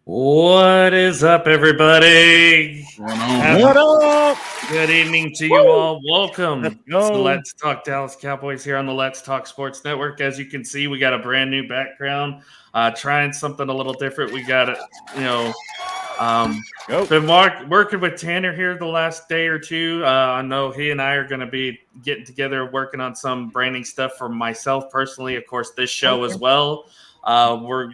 What is up, everybody? What up? Good evening to you Woo! all. Welcome Let's to go. Let's Talk Dallas Cowboys here on the Let's Talk Sports Network. As you can see, we got a brand new background, trying something a little different. We got it, been working with Tanner here the last day or two. I know he and I are going to be getting together, working on some branding stuff for myself personally. Of course, this show as well. We're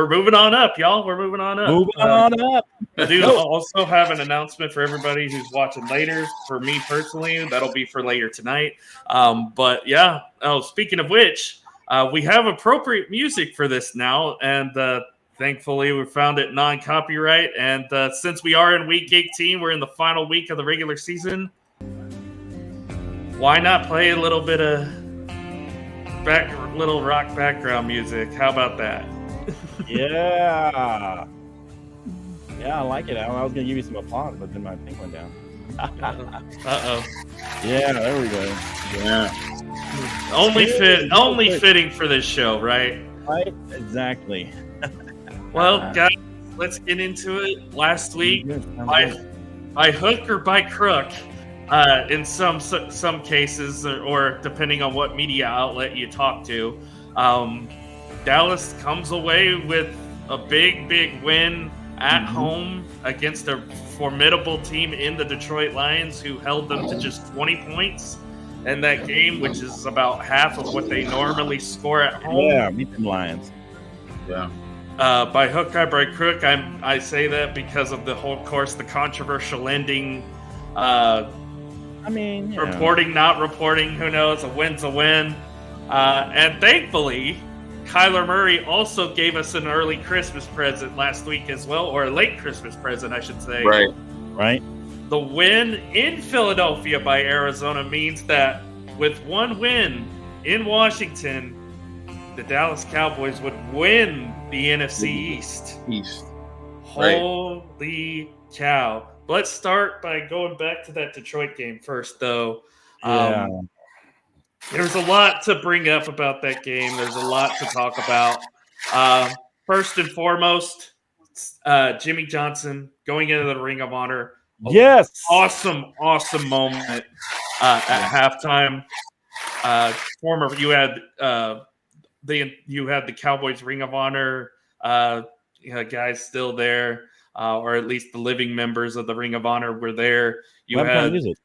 moving on up, y'all. We're moving on up. Moving on up. I do also have an announcement for everybody who's watching later. For me personally, that'll be for later tonight. But yeah. Oh, speaking of which, we have appropriate music for this now, and thankfully we found it non-copyright. And since we are in week 18, we're in the final week of the regular season. Why not play a little bit of little rock background music? How about that? Yeah, I like it. I was gonna give you some applause, but then my thing went down. Yeah, there we go. Yeah. Only fitting for this show, right? Right, exactly. Well, guys, let's get into it. Last week, by hook or by crook, in some cases, or depending on what media outlet you talk to, Dallas comes away with a big win at home against a formidable team in the Detroit Lions, who held them to just 20 points in that game, which is about half of what they normally score at home. Yeah, meet them Lions. Yeah. By hook or by crook, I say that because of the whole course, the controversial ending. Reporting, not reporting, who knows? A win's a win. And thankfully, Kyler Murray also gave us an early Christmas present last week as well, or a late Christmas present, I should say. Right. The win in Philadelphia by Arizona means that with one win in Washington, the Dallas Cowboys would win the NFC East. Holy cow. Let's start by going back to that Detroit game first, though. There's a lot to bring up about that game. There's a lot to talk about. First and foremost, Jimmy Johnson going into the Ring of Honor. Yes. Awesome moment at halftime. You had the Cowboys Ring of Honor guys still there, or at least the living members of the Ring of Honor were there. You had music.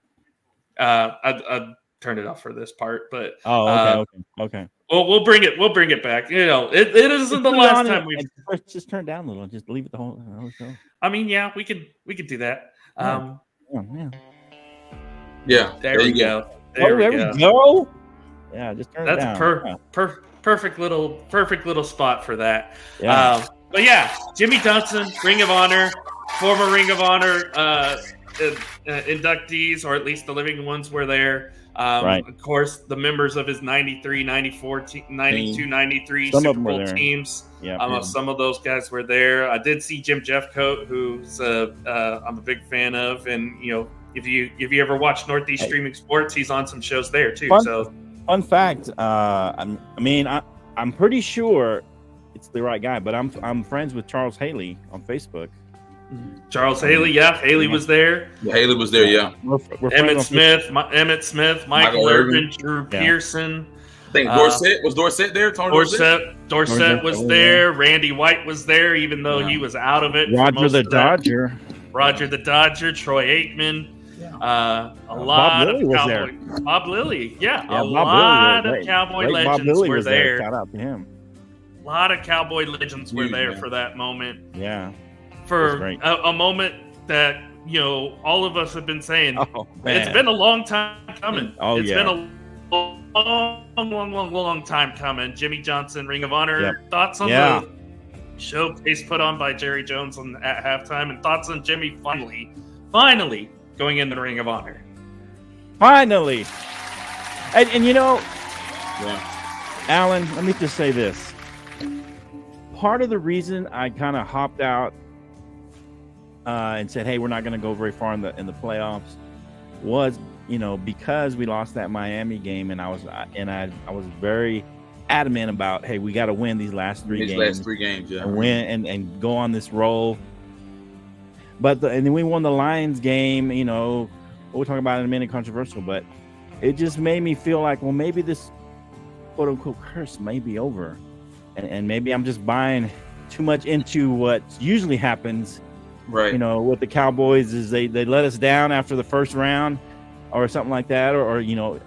I turned it off for this part, but okay. Well, we'll bring it back. You know, it isn't the last time we just turn it down a little. Just leave it the whole show. I mean, yeah, we could do that. Yeah. There we go. There we go. Yeah, just turn it down. That's a perfect little spot for that. Yeah. But yeah, Jimmy Johnson, Ring of Honor, former Ring of Honor inductees, or at least the living ones, were there. Of course, the members of his 93, 94, 92, 93 Super Bowl teams. Some of those guys were there. I did see Jim Jeffcoat, who's I'm a big fan of, and if you ever watch Northeast Streaming Sports, he's on some shows there too. Fun fact, I'm pretty sure it's the right guy, but I'm friends with Charles Haley on Facebook. Charles Haley, Haley was there. Yeah, Haley was there, yeah. We're Emmett Smith, Michael Irvin, Drew Pearson. I think Dorsett was there. Tony Dorsett was there. Randy White was there, even though he was out of it. Roger the Dodger, Troy Aikman. A lot Bob Lilly of was Cowboy. there. Bob Lilly, a lot of Cowboy legends were there. Shout out to him. A lot of Cowboy legends were there for that moment. Yeah. For a moment that all of us have been saying, it's been a long time coming. It's been a long time coming. Jimmy Johnson, Ring of Honor. Thoughts on the showcase put on by Jerry Jones at halftime, and thoughts on Jimmy finally going in the Ring of Honor. Finally, and Alan, let me just say this. Part of the reason I kind of hopped out and said, "Hey, we're not going to go very far in the playoffs," was because we lost that Miami game, and I was very adamant about, hey, we got to win these last three games. Yeah. And win and go on this roll. But and then we won the Lions game, you know, we'll talk about it in a minute, controversial, but it just made me feel like, well, maybe this quote unquote curse may be over. And maybe I'm just buying too much into what usually happens, right? You know, with the Cowboys is they let us down after the first round or something like that. Or you know,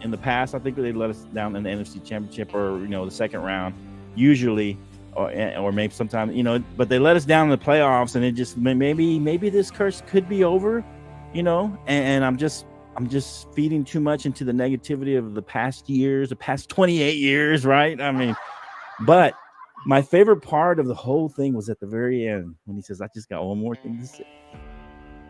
in the past, I think they let us down in the NFC Championship or, you know, the second round, usually. Or maybe sometimes, you know, but they let us down in the playoffs, and it just maybe this curse could be over, you know. And I'm just feeding too much into the negativity of the past years, the past 28 years, right? I mean, but my favorite part of the whole thing was at the very end when he says, "I just got one more thing to say,"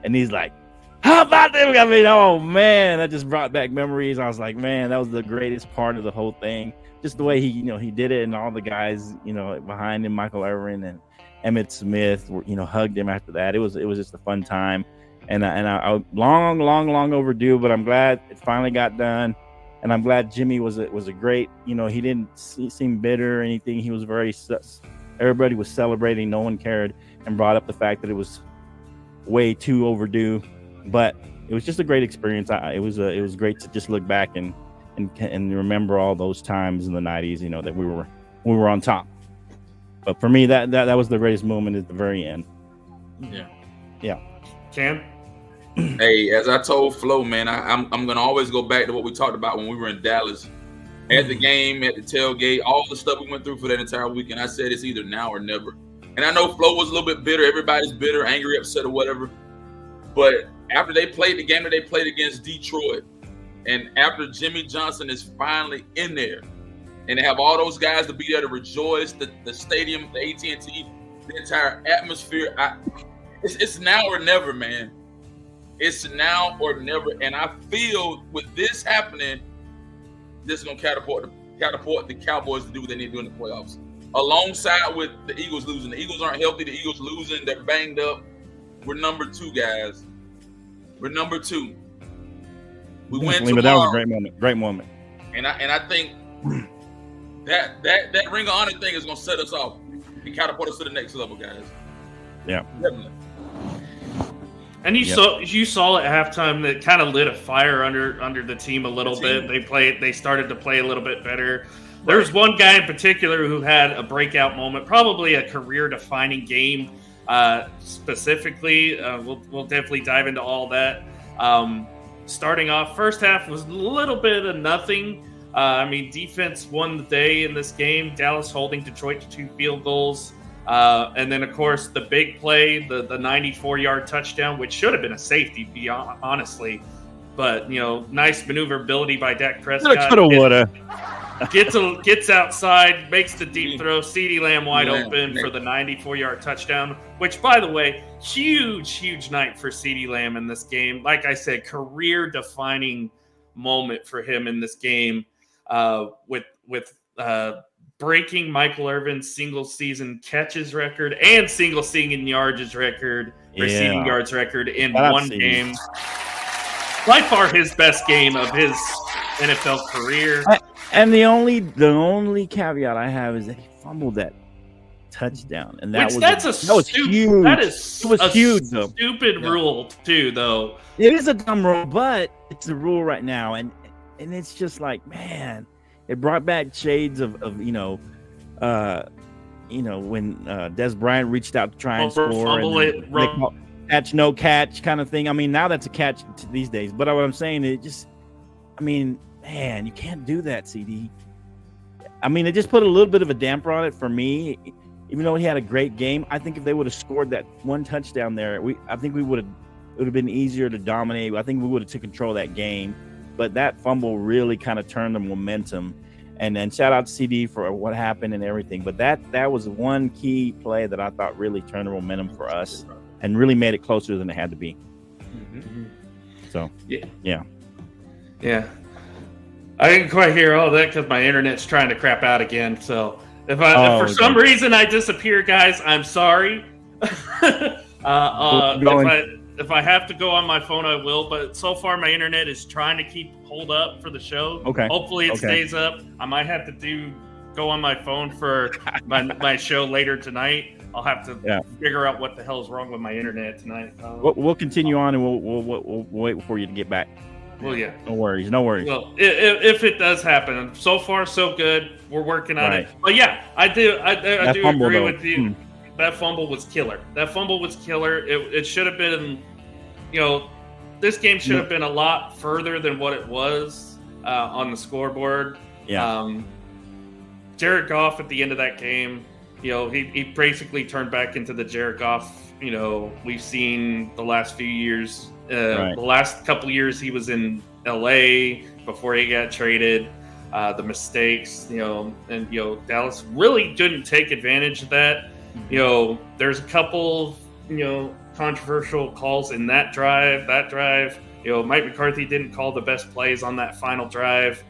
and he's like, "How about them?" I mean, oh man, that just brought back memories. I was like, man, that was the greatest part of the whole thing. Just the way he did it, and all the guys, you know, behind him, Michael Irvin and Emmitt Smith, you know, hugged him after that. It was just a fun time, and I long overdue, but I'm glad it finally got done, and I'm glad Jimmy was a great, you know, he didn't seem bitter or anything. He was everybody was celebrating, no one cared, and brought up the fact that it was way too overdue, but it was just a great experience. It was great to just look back and remember all those times in the 90s, you know, that we were on top. But for me, that was the greatest moment at the very end. Yeah. Cam? Hey, as I told Flo, man, I'm gonna always go back to what we talked about when we were in Dallas, at the game, at the tailgate, all the stuff we went through for that entire weekend. I said it's either now or never. And I know Flo was a little bit bitter. Everybody's bitter, angry, upset, or whatever. But after they played the game that they played against Detroit, and after Jimmy Johnson is finally in there, and they have all those guys to be there to rejoice, the stadium, the AT&T, the entire atmosphere, it's now or never, man. It's now or never. And I feel with this happening, this is going to catapult the Cowboys to do what they need to do in the playoffs. Alongside with the Eagles losing. The Eagles aren't healthy. The Eagles losing. They're banged up. We're number 2, guys. We're number 2. We win tomorrow. But that was a great moment. And I think that Ring of Honor thing is going to set us off and catapult us to the next level, guys. Yeah. Definitely. And you saw at halftime that kind of lit a fire under the team a little bit. They started to play a little bit better. There's one guy in particular who had a breakout moment, probably a career-defining game. Specifically, we'll definitely dive into all that. Starting off, first half was a little bit of nothing. Defense won the day in this game. Dallas holding Detroit to 2 field goals. And then, of course, the big play, the 94-yard touchdown, which should have been a safety, honestly. But, you know, nice maneuverability by Dak Prescott. Coulda, woulda. Gets outside, makes the deep throw. CeeDee Lamb wide open for the 94-yard touchdown, which, by the way, huge night for CeeDee Lamb in this game. Like I said, career-defining moment for him in this game with breaking Michael Irvin's single-season catches record and single-season yardage record, receiving yards record in one game. By far his best game of his NFL career. And the only caveat I have is that he fumbled that touchdown, and that was huge. That is huge. Stupid rule too, though. It is a dumb rule, but it's a rule right now, and it's just like, man, it brought back shades of when Des Bryant reached out to try and score, catch no catch kind of thing. I mean, now that's a catch these days. But what I'm saying, man, you can't do that, CD. I mean, it just put a little bit of a damper on it for me. Even though he had a great game, I think if they would have scored that one touchdown there, it would have been easier to dominate. I think we would have took control of that game. But that fumble really kind of turned the momentum. And then shout out to CD for what happened and everything. But that was one key play that I thought really turned the momentum for us and really made it closer than it had to be. Mm-hmm. So, yeah. I didn't quite hear all that because my internet's trying to crap out again. So if for some reason I disappear, guys, I'm sorry. If I have to go on my phone, I will. But so far, my internet is trying to hold up for the show. Okay. Hopefully, it stays up. I might have to do go on my phone for my show later tonight. I'll have to figure out what the hell's wrong with my internet tonight. We'll continue on, and we'll wait for you to get back. Well, yeah. No worries. Well, if it does happen, so far so good. We're working on it. But yeah, I do agree with you. That fumble was killer. It should have been, this game should have been a lot further than what it was on the scoreboard. Yeah. Jared Goff at the end of that game, he basically turned back into the Jared Goff, we've seen the last few years. The last couple of years he was in LA before he got traded. The mistakes, and Dallas really didn't take advantage of that. There's a couple, controversial calls in that drive. Mike McCarthy didn't call the best plays on that final drive.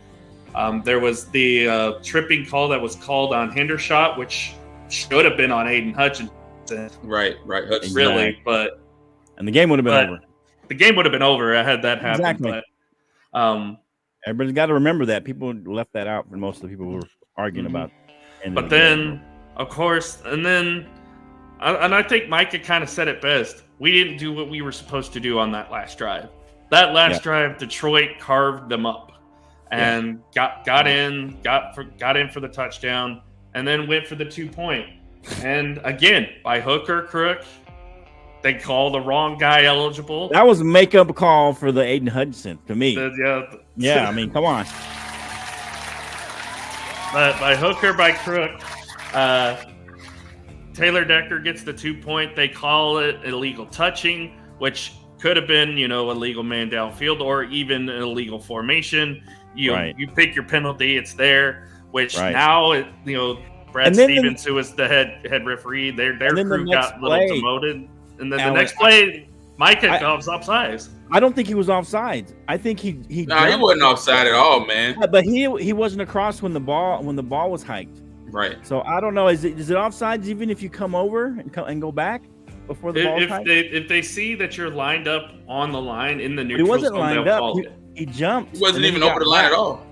There was the tripping call that was called on Hendershot, which should have been on Aiden Hutchinson. Right. Hutchinson. Really, and the game would have been over. The game would have been over had that happened. Exactly. But, everybody's got to remember that. People left that out for most of the people who were arguing about. But then, of course, and I think Micah kind of said it best. We didn't do what we were supposed to do on that last drive. That last drive, Detroit carved them up and got in for the touchdown, and then went for the 2-point. And again, by hook or crook, they call the wrong guy eligible. That was a makeup call for the Aiden Hutchinson to me. Yeah, I mean, come on. But by hook or by crook, Taylor Decker gets the 2-point. They call it illegal touching, which could have been, illegal man downfield or even an illegal formation. You pick your penalty, it's there. Which now, Brad Stevens, who was the head referee, their crew got a little demoted. And then the next play, Micah goes offsides. I don't think he was offsides. I think he wasn't offside at all, man. But he wasn't across when the ball was hiked. Right. So I don't know. Is it offsides even if you come over and go back before the ball hiked? If they see that you're lined up on the line in the neutral zone, he wasn't lined up. He He jumped. He wasn't even over the line at all.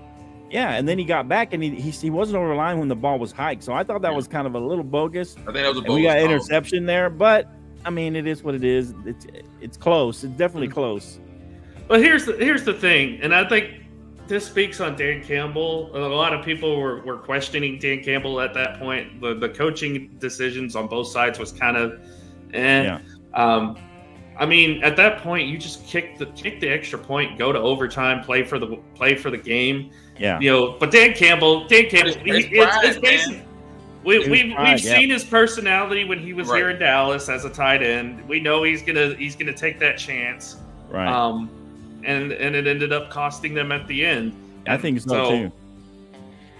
Yeah, and then he got back, and he wasn't over the line when the ball was hiked. So I thought that was kind of a little bogus. I think that was a bogus. And we got interception there, but I mean, it is what it is. It's close. It's definitely close. But here's the thing, and I think this speaks on Dan Campbell. A lot of people were questioning Dan Campbell at that point. The coaching decisions on both sides was kind of, Yeah. I mean, at that point, you just kick the extra point, go to overtime, play for the game. Yeah. But Dan Campbell, it's basically. We've seen his personality when he was here in Dallas as a tight end. We know he's gonna take that chance. Right. And it ended up costing them at the end. I think so too.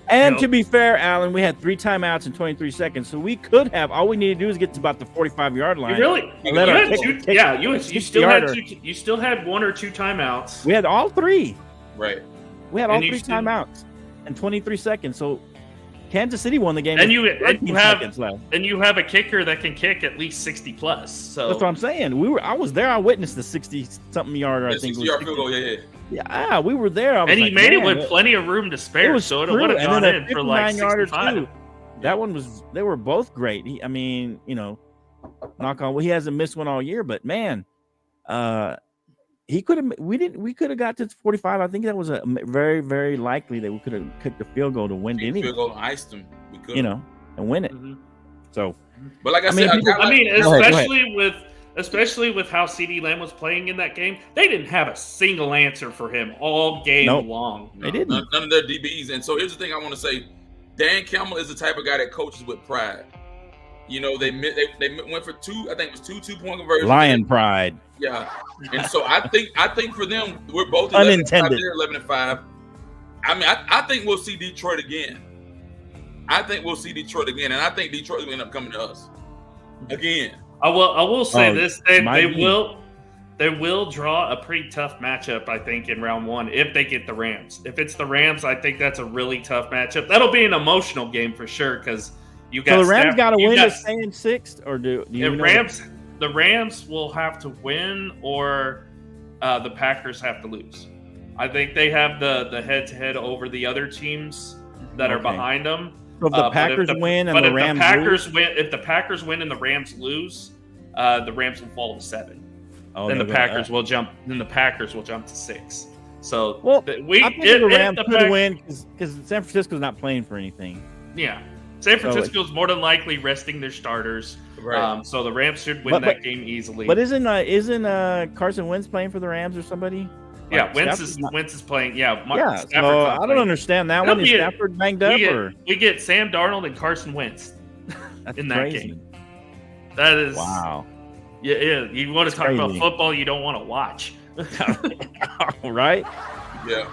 And to be fair, Alan, we had 3 timeouts in 23 seconds, so we could have. All we need to do is get to about the 45-yard line. You still had 1 or 2 timeouts. We had all 3. Right. We had all 3 timeouts in 23 seconds. So Kansas City won the game. And you have a kicker that can kick at least 60 plus. So that's what I'm saying. I was there. I witnessed the 60-something yarder. I think 60-yard field goal. Yeah, we were there. And he made it with plenty of room to spare. So it would have gone in for like 65. Too. That one was. They were both great. Knock on. He hasn't missed one all year, but man, he could have. We could have got to 45. I think that was a very, very likely that we could have kicked a field goal to win it. Field goal and iced him. We could. And win it. Mm-hmm. So, but like I said, especially with how CeeDee Lamb was playing in that game, they didn't have a single answer for him all game long. They didn't. None of their DBs. And so here's the thing I want to say: Dan Campbell is the type of guy that coaches with pride. They went for 2. I think it was 2 2-point conversions. Lion pride. Yeah, and so I think for them, we're both unintended. 11-5. I mean, I think we'll see Detroit again. And I think Detroit will end up coming to us again. I will say this: they will draw a pretty tough matchup. I think in round 1 if they get the Rams. If it's the Rams, I think that's a really tough matchup. That'll be an emotional game for sure because you got. So the Rams got to win to stay in 6th, or do you know? The Rams will have to win, or the Packers have to lose. I think they have the head-to-head over the other teams that are behind them. So if the Packers win and the Rams if the Packers win and the Rams lose, the Rams will fall to 7. Oh, then the Packers will jump. Then the Packers will jump to 6. So I think the Rams could win because San Francisco's not playing for anything. Yeah, San Francisco's more than likely resting their starters. Right. So the Rams should win that game easily. But isn't Carson Wentz playing for the Rams or somebody? Yeah, Wentz is playing. Yeah, so I don't understand that one. Is Stafford banged up? We get Sam Darnold and Carson Wentz in that game. That is wow. Yeah. You want to talk about football you don't want to watch. Right? Yeah.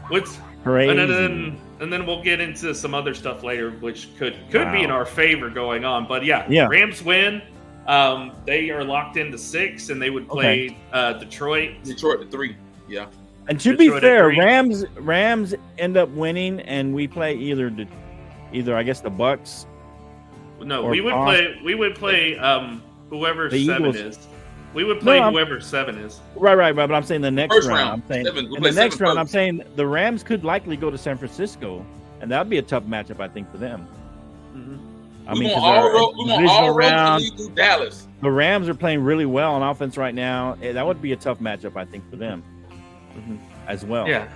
What's crazy. And then we'll get into some other stuff later, which could be in our favor going on. But yeah. Rams win. They are locked into 6, and they would play Detroit. Detroit to 3. Yeah. And to be fair, Rams end up winning, and we play either I guess the Bucks. No, we would play whoever 7 is. We would play whoever 7 is. Right. But I'm saying the next first round. I'm saying the next round. I'm saying the Rams could likely go to San Francisco, and that would be a tough matchup, I think, for them. Mm-hmm. I mean, all road through Dallas. The Rams are playing really well on offense right now. That would be a tough matchup, I think, for them as well. Yeah.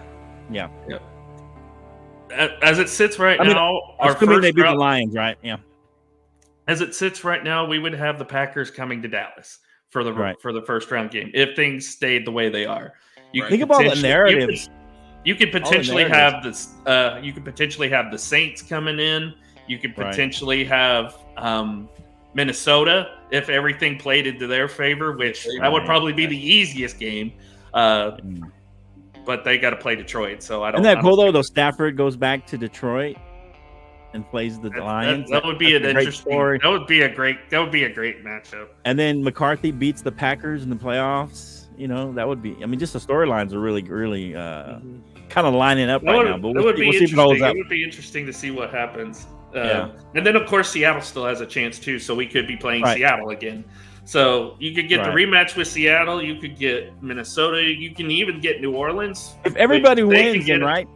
As it sits right now, assuming they beat the Lions, right? Yeah. As it sits right now, we would have the Packers coming to Dallas for the first round game if things stayed the way they are. Think about the narratives. You could potentially have this. You could potentially have the Saints coming in. You could potentially have Minnesota if everything played into their favor, which that would probably be the easiest game. But they got to play Detroit, so I don't. Isn't that cool though? Stafford goes back to Detroit and plays the Lions. That would be an interesting story. That would be a great matchup. And then McCarthy beats the Packers in the playoffs. That would be. I mean, just the storylines are really kind of lining up right now. But we'll see if it holds up. It would be interesting to see what happens. And then, of course, Seattle still has a chance, too, so we could be playing Seattle again. So you could get the rematch with Seattle. You could get Minnesota. You can even get New Orleans. If everybody wins, right?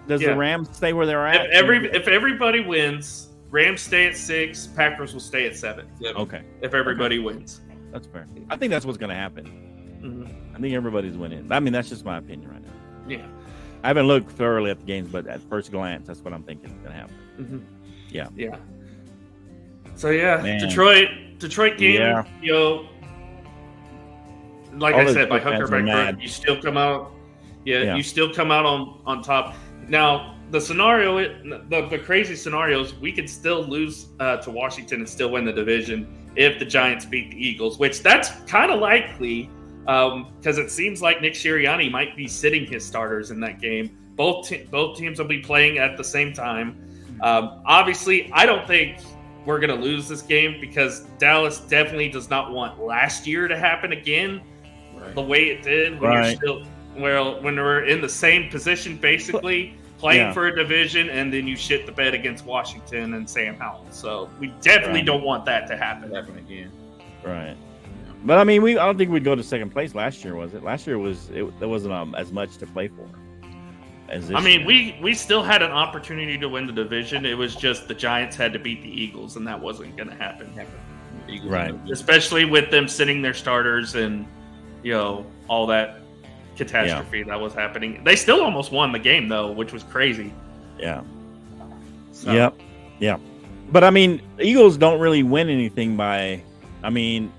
Does the Rams stay where they're at? If everybody wins, Rams stay at 6, Packers will stay at 7. Okay. If everybody wins. That's fair. I think that's what's going to happen. Mm-hmm. I think everybody's winning. I mean, that's just my opinion right now. Yeah. I haven't looked thoroughly at the games, but at first glance, that's what I'm thinking is going to happen. Mm-hmm. Yeah. So Detroit game, like I said, by hook or by crook, you still come out. You still come out on top. Now the scenario, the crazy scenarios, we could still lose to Washington and still win the division if the Giants beat the Eagles, which that's kind of likely because it seems like Nick Sirianni might be sitting his starters in that game. Both teams will be playing at the same time. Obviously, I don't think we're going to lose this game because Dallas definitely does not want last year to happen again the way it did when we're in the same position, basically playing for a division, and then you shit the bed against Washington and Sam Howell. So we definitely don't want that to happen again. Right. But I mean, I don't think we'd go to second place last year, was it? Last year there wasn't as much to play for. We still had an opportunity to win the division. It was just the Giants had to beat the Eagles, and that wasn't going to happen. Right. Especially with them sitting their starters and, all that catastrophe that was happening. They still almost won the game, though, which was crazy. Yeah. So. Yeah. But, I mean, Eagles don't really win anything by – I mean,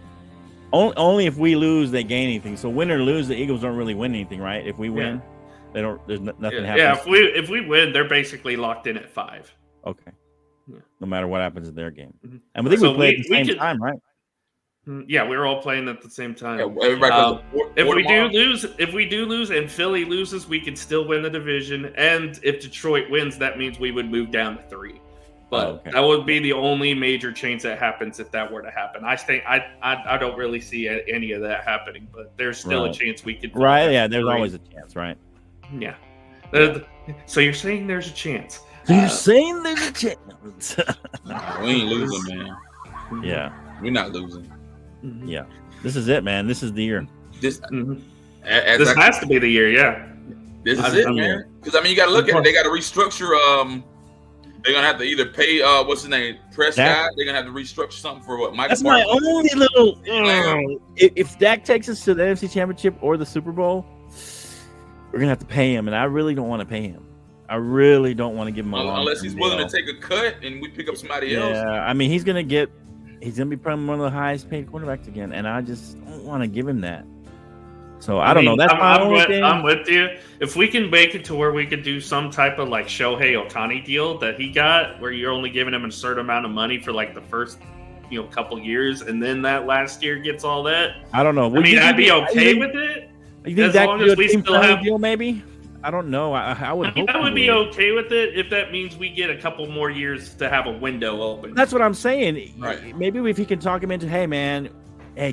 only if we lose, they gain anything. So win or lose, the Eagles don't really win anything, right? If we win – they don't. There's nothing happens. Yeah, if we win, they're basically locked in at 5. Okay. Yeah. No matter what happens in their game, and I think we play at the same time, right? Yeah, we're all playing at the same time. Yeah, if we do lose, and Philly loses, we could still win the division. And if Detroit wins, that means we would move down to 3. But that would be the only major change that happens if that were to happen. I think I don't really see any of that happening, but there's still a chance we could. Right? Yeah, there's always a chance, right? Yeah. So you're saying there's a chance? So you're saying there's a chance? We ain't losing, man. Yeah, we're not losing. Mm-hmm. Yeah, this is it, man. This is the year. This has to be the year. Yeah, this is it, man. Because you got to look at it. They got to restructure They're gonna have to either pay what's his name, Prescott. Dak? They're gonna have to restructure something for what Michael. That's my only little. Lamb. If Dak takes us to the NFC Championship or the Super Bowl, we're gonna have to pay him, and I really don't want to pay him. I really don't want to give him a unless he's willing to take a cut and we pick up somebody else. Yeah, I mean he's gonna be probably one of the highest paid quarterbacks again, and I just don't want to give him that. So I don't know. That's my only thing. I'm with you. If we can make it to where we could do some type of like Shohei Ohtani deal that he got, where you're only giving him a certain amount of money for like the first, couple years, and then that last year gets all that. I don't know. I'd be okay with it. You think that could be a team-friendly deal, maybe? I don't know. I would hope I would be okay with it if that means we get a couple more years to have a window open. That's what I'm saying. Right. Maybe if he can talk him into, hey man,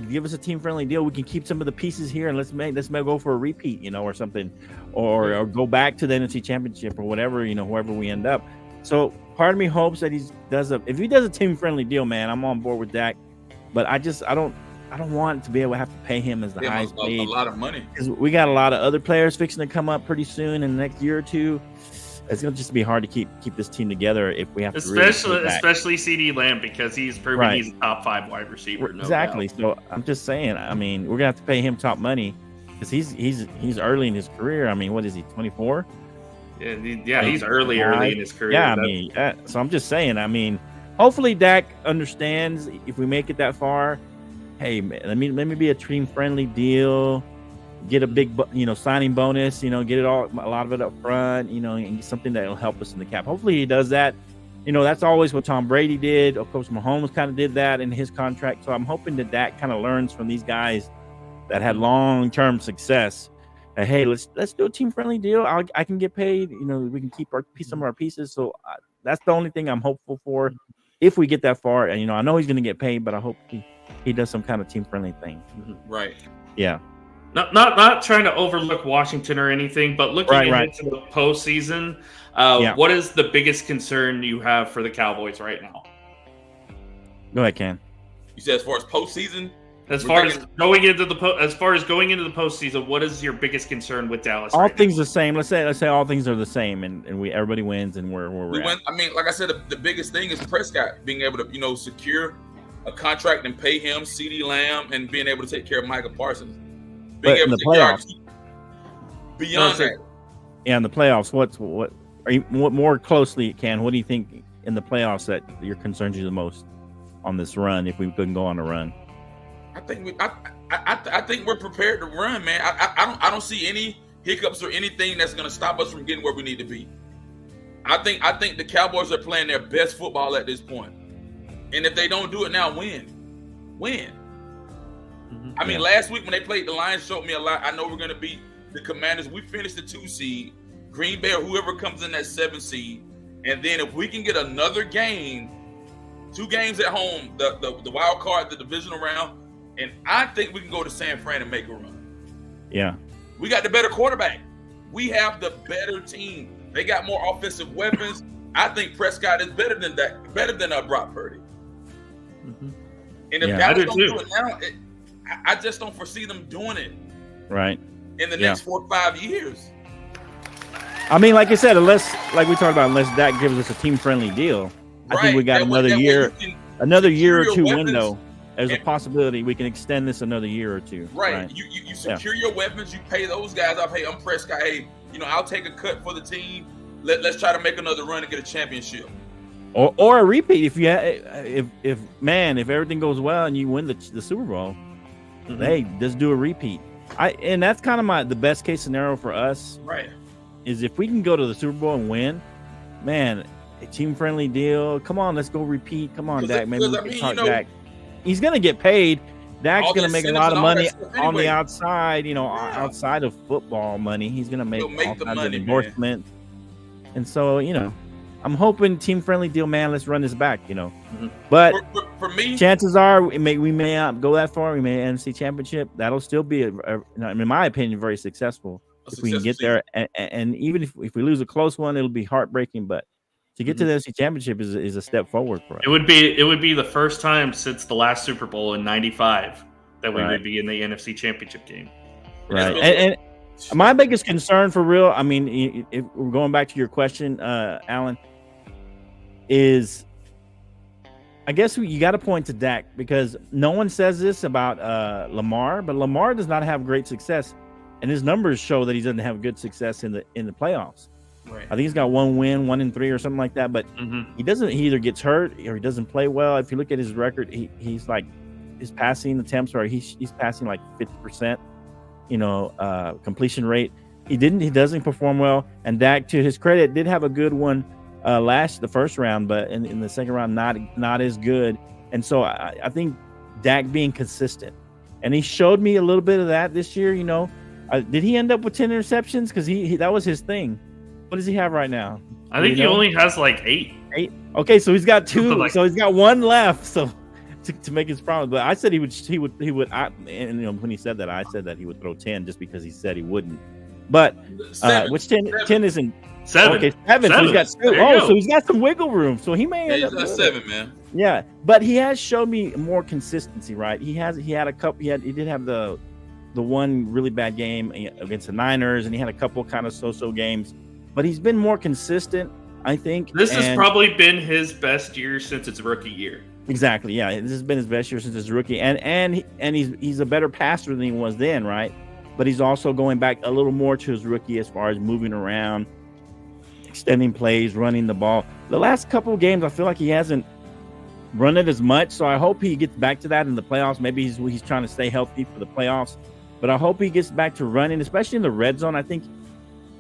give us a team-friendly deal. We can keep some of the pieces here and let's go for a repeat, or something, or go back to the NFC Championship or whatever, whoever we end up. So part of me hopes that if he does a team-friendly deal, man, I'm on board with Dak. But I don't want to be able to have to pay him as the highest paid. A lot of money. Because we got a lot of other players fixing to come up pretty soon in the next year or two. It's going to just be hard to keep this team together if we have to especially CeeDee Lamb, because he's proven he's a top 5 wide receiver. Exactly. So I'm just saying, I mean, we're going to have to pay him top money because he's early in his career. I mean, what is he, 24? Yeah, he's early in his career. Yeah, I mean, so I'm just saying, I mean, hopefully Dak understands if we make it that far. Hey, man, let me be a team-friendly deal. Get a big, signing bonus. Get it a lot of it up front. And something that will help us in the cap. Hopefully, he does that. That's always what Tom Brady did. Of course, Mahomes kind of did that in his contract. So I'm hoping that kind of learns from these guys that had long-term success. That, hey, let's do a team-friendly deal. I can get paid. We can keep some of our pieces. So that's the only thing I'm hopeful for if we get that far. And I know he's going to get paid, but I hope he does some kind of team-friendly thing. Right. Yeah. Not trying to overlook Washington or anything, but looking into the postseason, what is the biggest concern you have for the Cowboys right now? Go ahead, Ken. You said as far as postseason? As far as going into the postseason, what is your biggest concern with Dallas? All things the same. Let's say all things are the same, and everybody wins, and we're at. I mean, like I said, the biggest thing is Prescott being able to secure a contract and pay him, CeeDee Lamb, and being able to take care of Michael Parsons. But in the playoffs, beyond that, in the playoffs, what more closely, Ken? What do you think in the playoffs that concerns you the most on this run? If we couldn't go on a run, I think we're prepared to run, man. I don't see any hiccups or anything that's going to stop us from getting where we need to be. I think the Cowboys are playing their best football at this point, and if they don't do it now, win. I mean, last week when they played the Lions showed me a lot. I know we're going to beat the Commanders. We finished the 2 seed. Green Bay or whoever comes in that 7 seed. And then if we can get another game, 2 games at home, the wild card, the divisional round, and I think we can go to San Fran and make a run. Yeah. We got the better quarterback. We have the better team. They got more offensive weapons. I think Prescott is better than Brock Purdy. Mm-hmm. And if Dallas don't do it now, I just don't foresee them doing it. Right. In the next 4 or 5 years. I mean, like I said, unless Dak gives us a team-friendly deal, I think we got another year or two window. There's a possibility we can extend this another year or two. Right. You secure your weapons. You pay those guys up. Hey, I'm Prescott. Hey, I'll take a cut for the team. Let's try to make another run and get a championship. Or a repeat if everything goes well and you win the Super Bowl. Mm-hmm. Hey, just do a repeat. And that's kind of the best case scenario for us. Right. Is if we can go to the Super Bowl and win, man, a team-friendly deal. Come on, let's go repeat. Come on, Dak. Maybe we can talk Dak. He's going to get paid. Dak's going to make a lot of money on the outside, outside of football money. He's going to make all kinds of endorsements. And so, I'm hoping team-friendly deal, man. Let's run this back, Mm-hmm. But for me, chances are we may not go that far. We may NFC Championship. That'll still be, in my opinion, very successful if we can get there. And even if we lose a close one, it'll be heartbreaking. But to get to the NFC Championship is a step forward for us. It would be the first time since the last Super Bowl in '95 that we would be in the NFC Championship game. Right. And my biggest concern for real, I mean, if we're going back to your question, Alan, is, I guess you got to point to Dak, because no one says this about Lamar, but Lamar does not have great success, and his numbers show that he doesn't have good success in the playoffs. Right. I think he's got 1 win, 1-3 or something like that, but he doesn't. He either gets hurt or he doesn't play well. If you look at his record, he's like, his passing attempts are he's passing like 50%, completion rate. He doesn't perform well. And Dak, to his credit, did have a good one the first round, but in the second round, not as good. And so I think Dak being consistent, and he showed me a little bit of that this year. Did he end up with 10 interceptions? Because he that was his thing. What does he have right now? I think he only has like 8. 8. Okay, so he's got 2. So he's got 1 left. So to make his promise, but I said he would. When he said that, I said that he would throw 10 just because he said he wouldn't. But 7. which 10 isn't 7. Okay, 7. So he's got 2. So he's got some wiggle room. So he may end up he's got 7, man. Yeah, but he has shown me more consistency, right? He had a couple. He did have the one really bad game against the Niners, and he had a couple kind of so-so games. But he's been more consistent, I think. This has probably been his best year since his rookie year. Exactly, yeah. This has been his best year since his rookie, and he's a better passer than he was then, right? But he's also going back a little more to his rookie as far as moving around, extending plays, running the ball. The last couple of games, I feel like he hasn't run it as much, so I hope he gets back to that in the playoffs. Maybe he's trying to stay healthy for the playoffs, but I hope he gets back to running, especially in the red zone. I think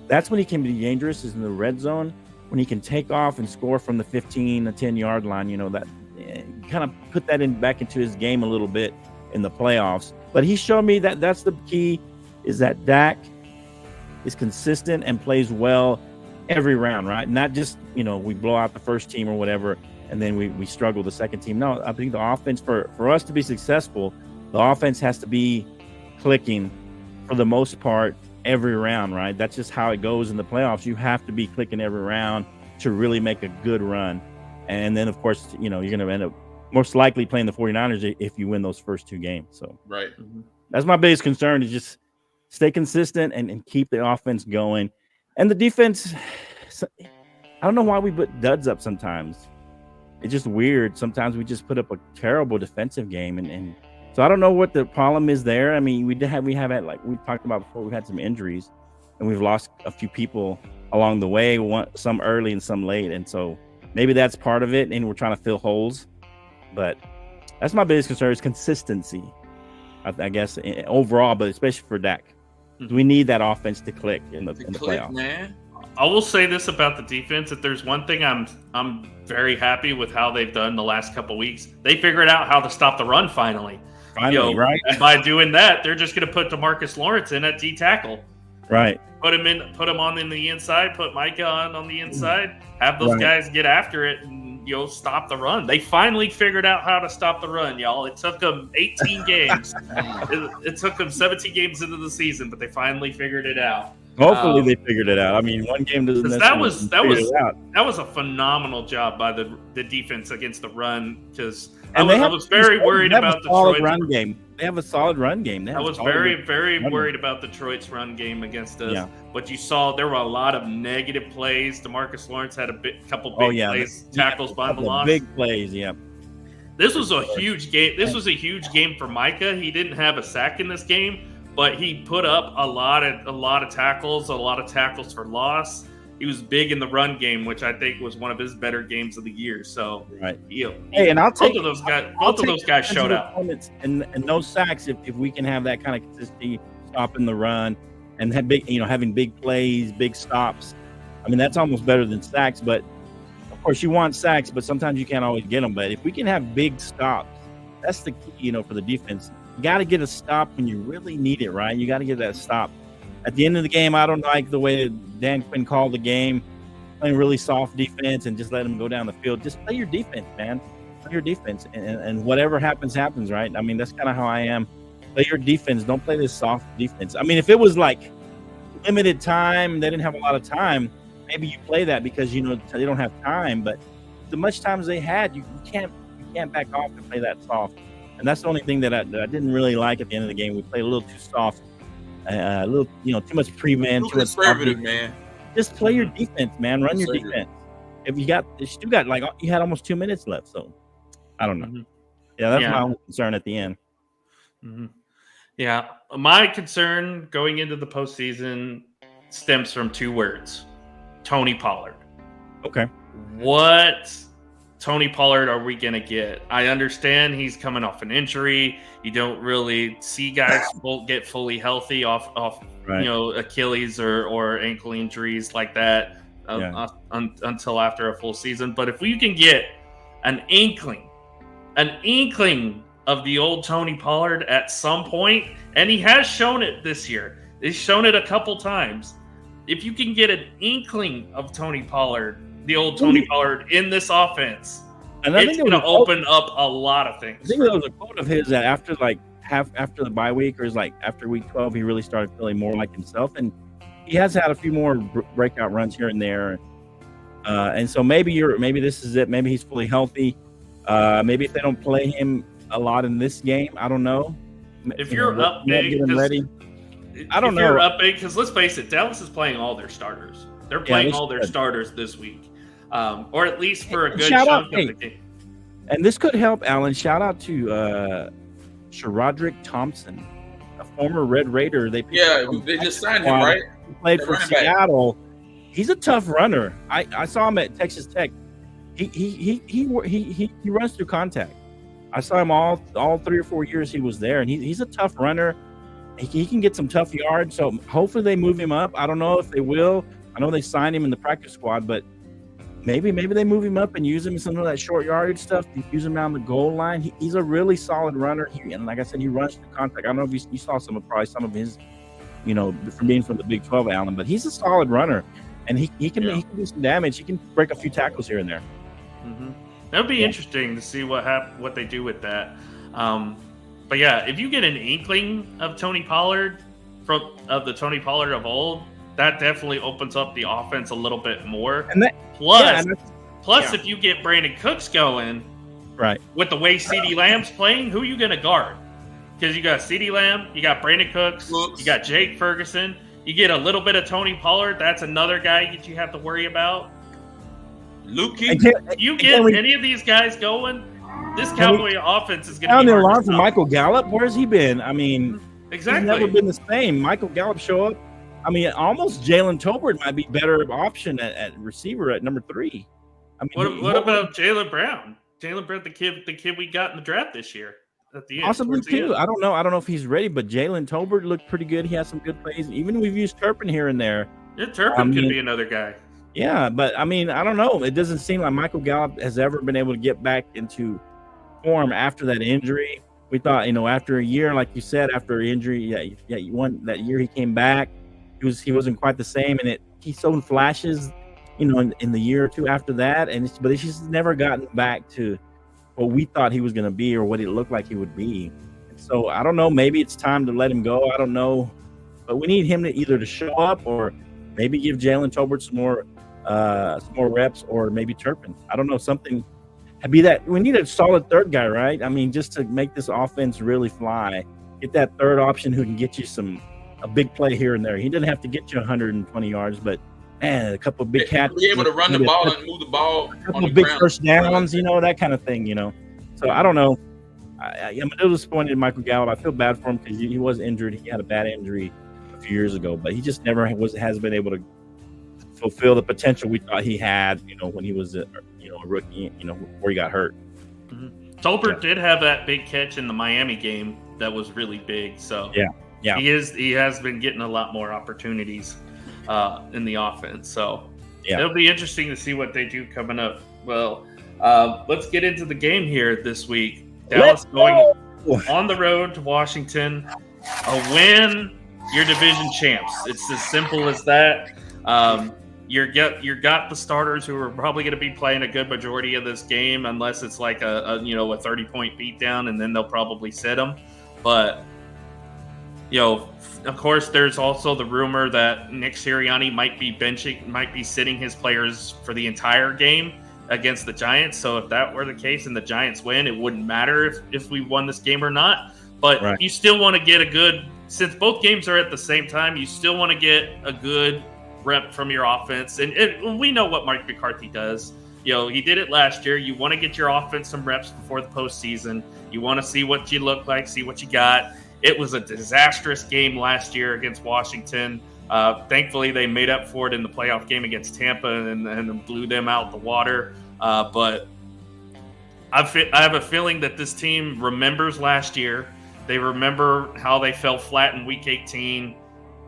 that's when he can be dangerous, is in the red zone, when he can take off and score from the 15 to 10-yard line. That kind of put that back into his game a little bit in the playoffs. But he showed me that that's the key, is that Dak is consistent and plays well every round, right? Not just, we blow out the first team or whatever, and then we struggle the second team. No, I think the offense, for us to be successful, the offense has to be clicking for the most part every round, right? That's just how it goes in the playoffs. You have to be clicking every round to really make a good run. And then, of course, you're going to end up most likely playing the 49ers if you win those first 2 games. So right. That's my biggest concern, is just stay consistent and keep the offense going. And the defense, I don't know why we put duds up sometimes. It's just weird. Sometimes we just put up a terrible defensive game. And so I don't know what the problem is there. I mean, we have had, like we talked about before, we've had some injuries, and we've lost a few people along the way, some early and some late. And so maybe that's part of it, and we're trying to fill holes. But that's my biggest concern, is consistency, I guess, overall, but especially for Dak. We need that offense to click in the playoffs. Man. I will say this about the defense: if there's one thing I'm very happy with how they've done the last couple weeks, they figured out how to stop the run finally. Right? And by doing that, they're just going to put DeMarcus Lawrence in at D tackle. Right. Put him on in the inside. Put Micah on the inside. Have those guys get after it and stop the run. They finally figured out how to stop the run, y'all. It took them 18 games. It took them 17 games into the season, but they finally figured it out. Hopefully they figured it out. I mean, one game doesn't. That was a phenomenal job by the defense against the run, because I was very worried about Detroit's run game. They have a solid run game. I was very worried about Detroit's run game against us. Yeah. But you saw there were a lot of negative plays. DeMarcus Lawrence had a couple big plays, tackles behind the loss. Big plays, yeah. This was a huge game. This was a huge game for Micah. He didn't have a sack in this game, but he put up a lot of tackles for loss. He was big in the run game, which I think was one of his better games of the year. So, right. And I'll take both of those guys showed up. And no sacks if we can have that kind of consistency, stopping the run, and have having big plays, big stops. I mean, that's almost better than sacks. But of course, you want sacks, but sometimes you can't always get them. But if we can have big stops, that's the key, for the defense. You got to get a stop when you really need it, right? You got to get that stop. At the end of the game, I don't like the way that Dan Quinn called the game, playing really soft defense and just let them go down the field. Just play your defense, man. Play your defense, and whatever happens, right? I mean, that's kind of how I am. Play your defense. Don't play this soft defense. I mean, if it was like limited time, they didn't have a lot of time, maybe you play that because, they don't have time. But the much time as they had, you can't back off and play that soft. And that's the only thing that I didn't really like at the end of the game. We played a little too soft. A little, too much pre-man, too much conservative, man. Just play your defense, man. Run your defense. if you still got like you had almost 2 minutes left, so I don't know. Mm-hmm. Yeah, that's my only concern at the end. Mm-hmm. Yeah, my concern going into the postseason stems from 2 words: Tony Pollard. Okay. What Tony Pollard are we going to get? I understand he's coming off an injury. You don't really see guys get fully healthy off right. Achilles or ankle injuries like that until after a full season. But if we can get an inkling of the old Tony Pollard at some point, and he has shown it this year. He's shown it a couple times. If you can get an inkling of Tony Pollard, the old Tony Pollard in this offense, and it's going to open up a lot of things. I think there was a quote of his that after the bye week, or like after week 12, he really started feeling more like himself, and he has had a few more breakout runs here and there. And so maybe this is it. Maybe he's fully healthy. Maybe if they don't play him a lot in this game, I don't know. If you're up big, I don't know. You're up big because let's face it, Dallas is playing all their starters. They're playing all their starters this week, or at least for a good chunk of the game. And this could help, Alan. Shout out to Sharodrick Thompson, a former Red Raider. They just signed him, right? He played for Seattle. He's a tough runner. I saw him at Texas Tech. He runs through contact. I saw him all 3 or 4 years he was there, and he's a tough runner. He can get some tough yards, so hopefully they move him up. I don't know if they will. I know they signed him in the practice squad, but maybe they move him up and use him in some of that short yardage stuff. Use him down the goal line. He's a really solid runner. And like I said, he runs through contact. I don't know if you saw some of his, from being from the Big 12, Allen, but he's a solid runner, and he can do some damage. He can break a few tackles here and there. Mm-hmm. That would be interesting to see what they do with that. But yeah, if you get an inkling of Tony Pollard of the Tony Pollard of old, that definitely opens up the offense a little bit more. And plus, if you get Brandon Cooks going, right, with the way CeeDee Lamb's playing, who are you going to guard? Because you got CeeDee Lamb, you got Brandon Cooks, you got Jake Ferguson. You get a little bit of Tony Pollard, that's another guy that you have to worry about. Luke, you get any of these guys going, this Cowboy offense is going to be hard to stop. For Michael Gallup, where's he been? I mean, exactly. He's never been the same. Michael Gallup show up. I mean, almost Jalen Tolbert might be better option at receiver at number 3. I mean, what about Jaylen Brown? Jaylen Brown, the kid we got in the draft this year. At the end, possibly too. I don't know if he's ready, but Jalen Tolbert looked pretty good. He has some good plays. Even we've used Turpin here and there. Yeah, Turpin could be another guy. Yeah, but I mean, I don't know. It doesn't seem like Michael Gallup has ever been able to get back into form after that injury. We thought, after a year, like you said, after injury, you won that year. He came back. He wasn't quite the same, and he showed flashes, in the year or two after that, but he's just never gotten back to what we thought he was going to be or what it looked like he would be. And so I don't know. Maybe it's time to let him go. I don't know, but we need him to either show up or maybe give Jalen Tolbert some more reps, or maybe Turpin. I don't know, something. Be that we need a solid third guy, right? I mean, just to make this offense really fly, get that third option who can get you a big play here and there. He doesn't have to get you 120 yards, but man, a couple of big catches. Be able to run the ball and move the ball. A couple of big first downs, that kind of thing, So I don't know. I'm a little disappointed in Michael Gallup. I feel bad for him because he was injured. He had a bad injury a few years ago, but he just never has been able to fulfill the potential we thought he had, when he was a rookie, before he got hurt. Mm-hmm. Tolbert did have that big catch in the Miami game that was really big. So yeah, he has been getting a lot more opportunities in the offense. So it'll be interesting to see what they do coming up. Well, let's get into the game here this week. Dallas going on the road to Washington. A win, you're division champs. It's as simple as that. You got the starters who are probably going to be playing a good majority of this game, unless it's like a 30-point beatdown, and then they'll probably sit them. But of course, there's also the rumor that Nick Sirianni might be sitting his players for the entire game against the Giants. So if that were the case and the Giants win, it wouldn't matter if we won this game or not. But you still want to get since both games are at the same time, you still want to get a good rep from your offense. And we know what Mike McCarthy does. He did it last year. You want to get your offense some reps before the postseason. You want to see what you look like, see what you got. It was a disastrous game last year against Washington. Thankfully, they made up for it in the playoff game against Tampa and blew them out the water. But I have a feeling that this team remembers last year. They remember how they fell flat in Week 18.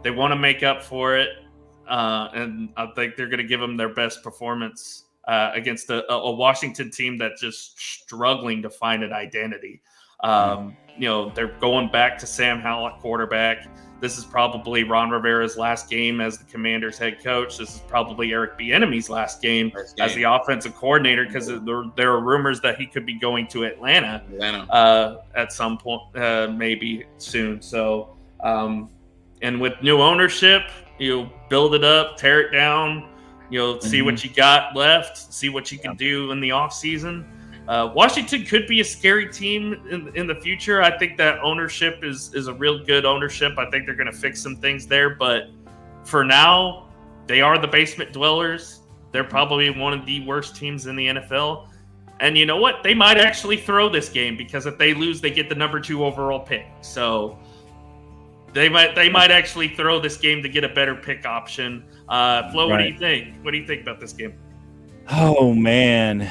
They want to make up for it, and I think they're going to give them their best performance against a Washington team that's just struggling to find an identity. They're going back to Sam Howell at quarterback. This is probably Ron Rivera's last game as the Commanders head coach. This is probably Eric Bieniemy's last game as the offensive coordinator, because there are rumors that he could be going to Atlanta. At some point, maybe soon. So, and with new ownership, build it up, tear it down, see what you got left, see what you can do in the offseason. Washington could be a scary team in the future. I think that ownership is a real good ownership. I think they're going to fix some things there. But for now, they are the basement dwellers. They're probably one of the worst teams in the NFL. And you know what? They might actually throw this game, because if they lose, they get the number 2 overall pick. So they might actually throw this game to get a better pick option. Flo, What do you think? What do you think about this game? Oh, man.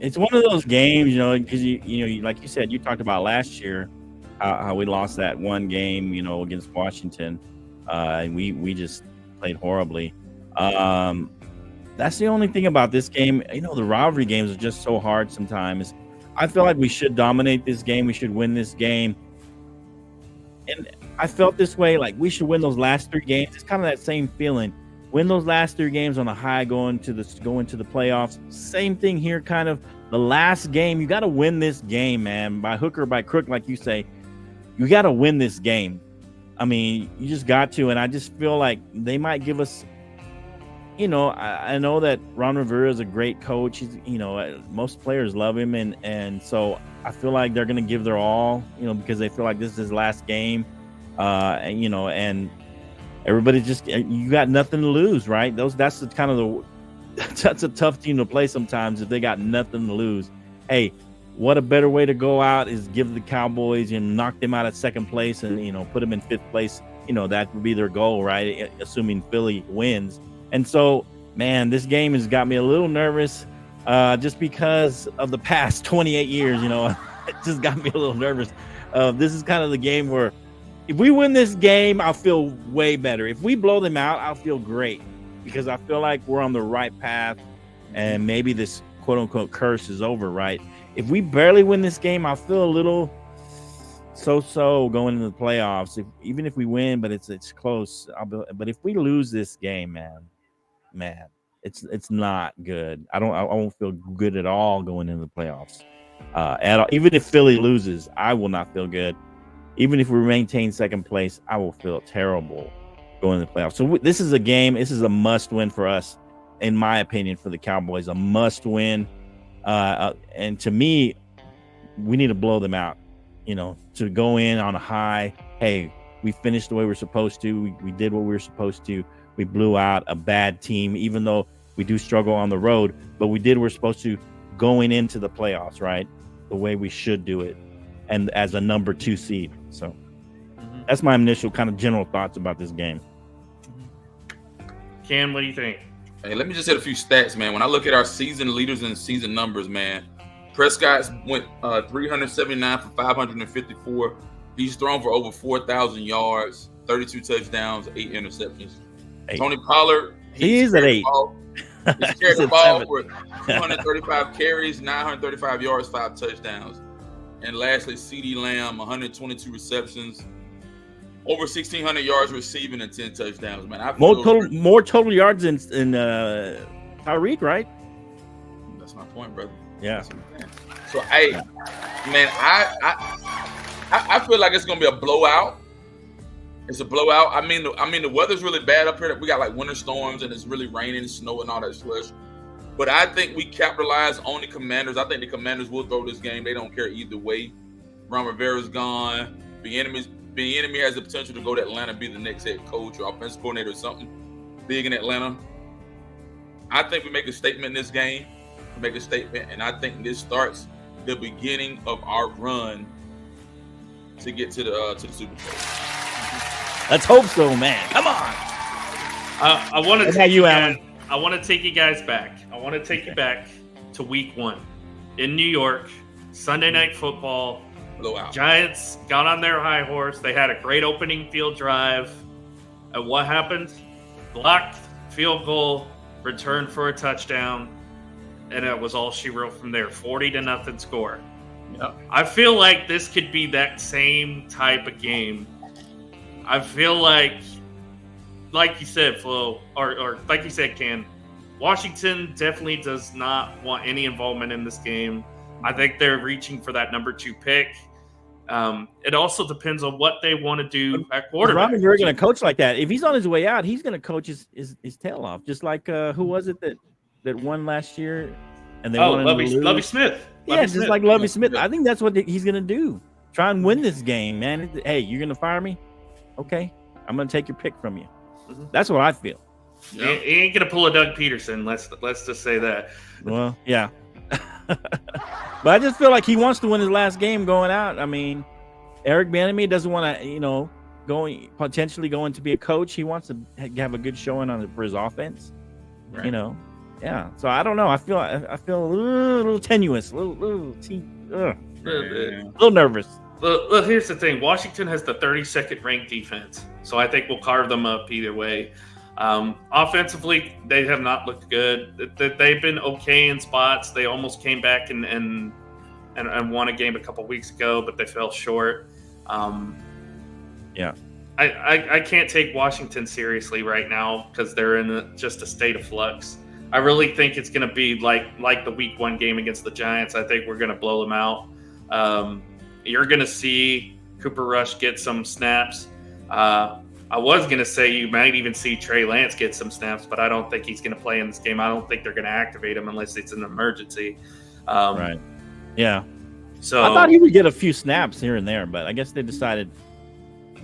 It's one of those games, because like you said, you talked about last year how we lost that one game, against Washington, and we just played horribly. That's the only thing about this game. The rivalry games are just so hard sometimes. I feel like we should dominate this game. We should win this game, and I felt this way. Like, we should win those last 3 games. It's kind of that same feeling. Win those last 3 games on a high, going to the playoffs. Same thing here, kind of the last game. You got to win this game, man, by hook or by crook, like you say. You got to win this game. I mean, you just got to. And I just feel like they might give us. I know that Ron Rivera is a great coach. He's, most players love him, and so I feel like they're going to give their all, because they feel like this is his last game, and. Everybody you got nothing to lose, right? That's a tough team to play sometimes if they got nothing to lose. Hey, what a better way to go out is give the Cowboys and knock them out at second place and put them in 5th place. That would be their goal, right? Assuming Philly wins. And so, man, this game has got me a little nervous, just because of the past 28 years. It just got me a little nervous. This is kind of the game where, if we win this game, I'll feel way better. If we blow them out, I'll feel great, because I feel like we're on the right path, and maybe this quote-unquote curse is over, right? If we barely win this game, I'll feel a little so-so going into the playoffs. Even if we win, but it's close. But if we lose this game, man, it's not good. I won't feel good at all going into the playoffs. At all. Even if Philly loses, I will not feel good. Even if we maintain second place, I will feel terrible going to the playoffs. So this is a game. This is a must-win for us, in my opinion, for the Cowboys. A must-win. And to me, we need to blow them out, to go in on a high. Hey, we finished the way we're supposed to. We did what we were supposed to. We blew out a bad team, even though we do struggle on the road. But we did what we're supposed to going into the playoffs, right? The way we should do it. And as a number 2 seed. So that's my initial kind of general thoughts about this game. Cam, what do you think? Hey, let me just hit a few stats, man. When I look at our season leaders and season numbers, man, Prescott went 379 for 554. He's thrown for over 4,000 yards, 32 touchdowns, 8 interceptions. 8. Tony Pollard, he's at 8. He's carried the ball for 235 carries, 935 yards, 5 touchdowns. And lastly, CeeDee Lamb, 122 receptions, over 1,600 yards receiving, and 10 touchdowns. Man, more total yards than Tyreek, right? That's my point, brother. Yeah. So, hey, man, I feel like it's gonna be a blowout. It's a blowout. I mean, the weather's really bad up here. We got like winter storms, and it's really raining, snow, and all that slush. But I think we capitalize on the Commanders. I think the Commanders will throw this game. They don't care either way. Ron Rivera's gone. Bieniemy has the potential to go to Atlanta, be the next head coach or offensive coordinator or something. big in Atlanta. I think we make a statement in this game. Make a statement, and I think this starts the beginning of our run to get to the Super Bowl. Let's hope so, man. Come on. I want to take you, Alan. I want to take you guys back. I want to take you back to Week 1 in New York, Sunday Night Football. Blowout. Giants got on their high horse. They had a great opening field drive. And what happened? Blocked field goal, return for a touchdown, and it was all she wrote from there. 40-0 score. Yep. I feel like this could be that same type of game. I feel like you said, Flo, or like you said, Ken, Washington definitely does not want any involvement in this game. I think they're reaching for that number 2 pick. It also depends on what they want to do at quarterback. Robin, you're going to coach like that. If he's on his way out, he's going to coach his tail off. Just like who was it that won last year? And they Lovie Smith. Yeah, just like Lovie Smith. I think that's what he's going to do. Try and win this game, man. Hey, you're going to fire me? Okay. I'm going to take your pick from you. Mm-hmm. That's what I feel. He ain't going to pull a Doug Peterson. Let's just say that. Well, yeah. But I just feel like he wants to win his last game going out. I mean, Eric Bieniemy doesn't want to, potentially going to be a coach. He wants to have a good showing for his offense. Right. Yeah. So I don't know. I feel a little tenuous, a little nervous. Well, here's the thing. Washington has the 32nd ranked defense, so I think we'll carve them up either way. Offensively, they have not looked good. They've been okay in spots. They almost came back and won a game a couple weeks ago, but they fell short. Yeah. I can't take Washington seriously right now because they're in just a state of flux. I really think it's going to be like the Week 1 game against the Giants. I think we're going to blow them out. You're going to see Cooper Rush get some snaps. I was going to say you might even see Trey Lance get some snaps, but I don't think he's going to play in this game. I don't think they're going to activate him unless it's an emergency. Right. Yeah. So I thought he would get a few snaps here and there, but I guess they decided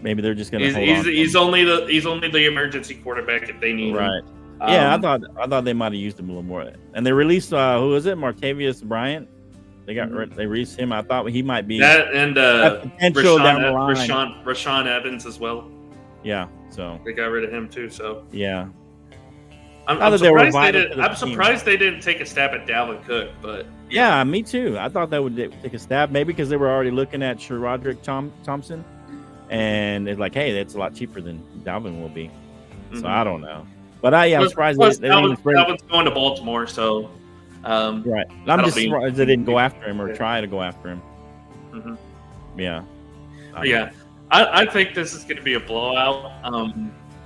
maybe they're just going to hold on. He's only the emergency quarterback if they need him. Right. Yeah, I thought they might have used him a little more. And they released who was it? Martavius Bryant. They released him. I thought he might be that and potential down the line. Rashaan Evans as well. Yeah, so they got rid of him too. So yeah, I'm surprised they didn't take a stab at Dalvin Cook, but yeah, me too. I thought they would take a stab, maybe because they were already looking at Roderick Thompson, and it's like, hey, that's a lot cheaper than Dalvin will be. Mm-hmm. So I don't know, but I'm surprised Dalvin's going to Baltimore, so right. I'm just surprised they didn't go after him or try to go after him. Mm-hmm. Yeah, yeah. I think this is going to be a blowout.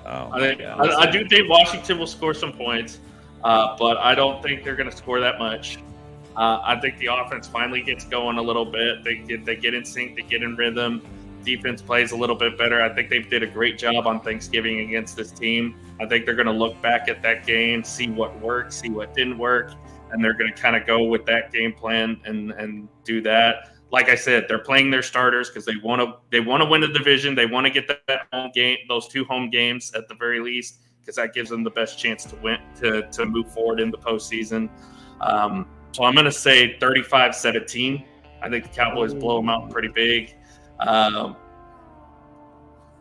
I do think Washington will score some points, but I don't think they're going to score that much. I think the offense finally gets going a little bit. They get in sync, they get in rhythm. Defense plays a little bit better. I think they did a great job on Thanksgiving against this team. I think they're going to look back at that game, see what worked, see what didn't work, and they're going to kind of go with that game plan and do that. Like I said, they're playing their starters because they want to win the division. They want to get that home game, those 2 home games at the very least, because that gives them the best chance to win to move forward in the postseason. So I'm going to say 35-17. I think the Cowboys blow them out pretty big. I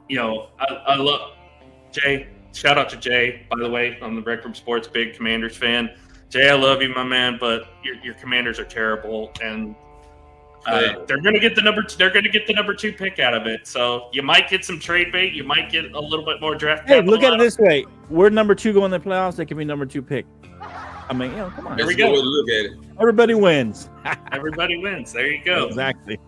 love Jay. Shout out to Jay, by the way, on the Rec Room Sports, big Commanders fan. Jay, I love you, my man, but your Commanders are terrible, and they're going to get the number 2 pick out of it. So you might get some trade bait. You might get a little bit more draft. Hey, look at it this way: we're number 2 going to the playoffs. They can be number 2 pick. I mean, come on. There we go. Look at it. Everybody wins. Everybody wins. There you go. Exactly.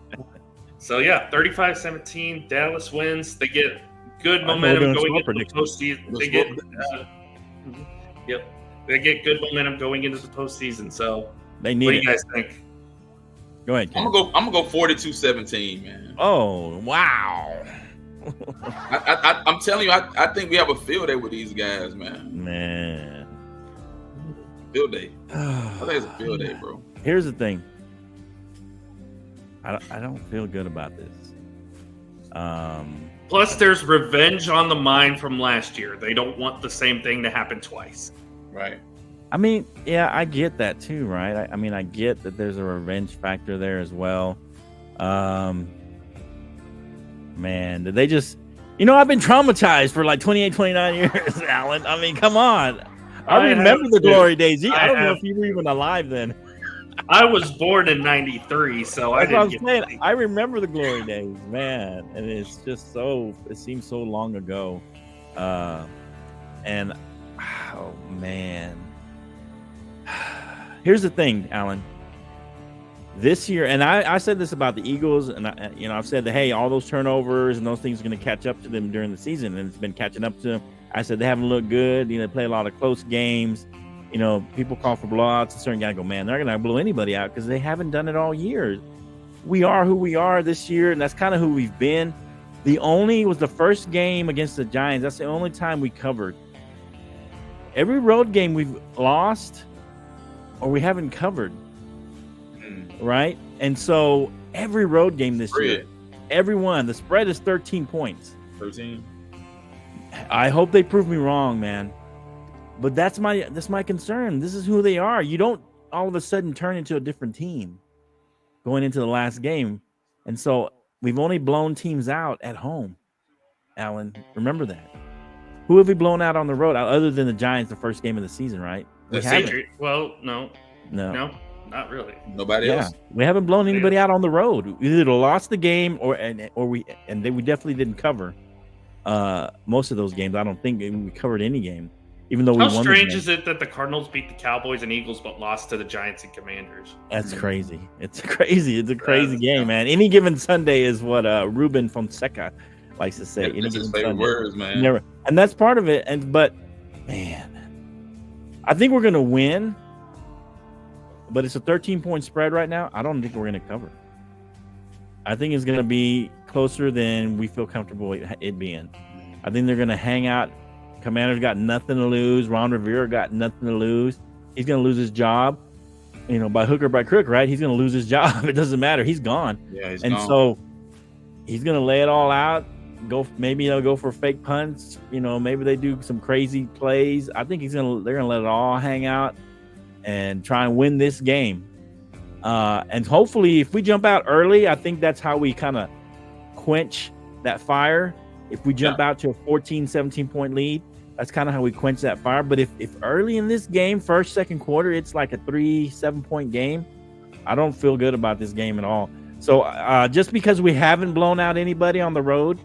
So yeah, 35-17. Dallas wins. They get good momentum going into the postseason. They get good momentum going into the postseason. So they need. What do you guys think? Go ahead, Ken. I'm gonna go 42-17, man. Oh wow! I'm telling you, I think we have a field day with these guys, man. Field day. I think it's a field day, bro. Here's the thing. I don't feel good about this. Plus, there's revenge on the mind from last year. They don't want the same thing to happen twice. Right. I mean, yeah, I get that too, right? I mean, I get that there's a revenge factor there as well. Man, did they just... I've been traumatized for like 28, 29 years, Alan. I mean, come on. I remember the glory days. I don't know if you were even alive then. I was born in 93, so I didn't I remember the glory days, man. And it's just it seems so long ago. And, oh, man. Here's the thing, Alan. This year, and I said this about the Eagles, and I've said that, hey, all those turnovers and those things are going to catch up to them during the season, and it's been catching up to them. I said they haven't looked good. They play a lot of close games. People call for blowouts. A certain guy go, man, they're going to blow anybody out because they haven't done it all year. We are who we are this year, and that's kind of who we've been. Was the first game against the Giants. That's the only time we covered. Every road game we've lost or we haven't covered, right? And so every road game this year, every one, the spread is 13 points. 13. I hope they prove me wrong, man. But that's my concern. This is who they are. You don't all of a sudden turn into a different team going into the last game. And so we've only blown teams out at home, Alan. Remember that. Who have we blown out on the road other than the Giants the first game of the season, right? Well, no, not really. Nobody else. We haven't blown anybody out on the road. We either lost the game or we definitely didn't cover most of those games. I don't think we covered any game. Even though we won. How strange is it that the Cardinals beat the Cowboys and Eagles but lost to the Giants and Commanders? That's crazy. It's crazy. It's a crazy game, man. Any given Sunday is what Ruben Fonseca likes to say. It's his favorite words, man. And that's part of it. But man, I think we're gonna win. But it's a 13-point spread right now. I don't think we're gonna cover. I think it's gonna be closer than we feel comfortable it being. I think they're gonna hang out. Commanders got nothing to lose. Ron Rivera got nothing to lose. He's going to lose his job, by hook or by crook, right? He's going to lose his job. It doesn't matter. He's gone. Yeah, he's gone. And so he's going to lay it all out. Maybe they'll go for fake punts. Maybe they do some crazy plays. I think they're going to let it all hang out and try and win this game. And hopefully, if we jump out early, I think that's how we kind of quench that fire. If we jump out to a 14, 17-point lead, that's kind of how we quench that fire. But if early in this game, first, second quarter, it's like a 3-7-point game, I don't feel good about this game at all. So just because we haven't blown out anybody on the road,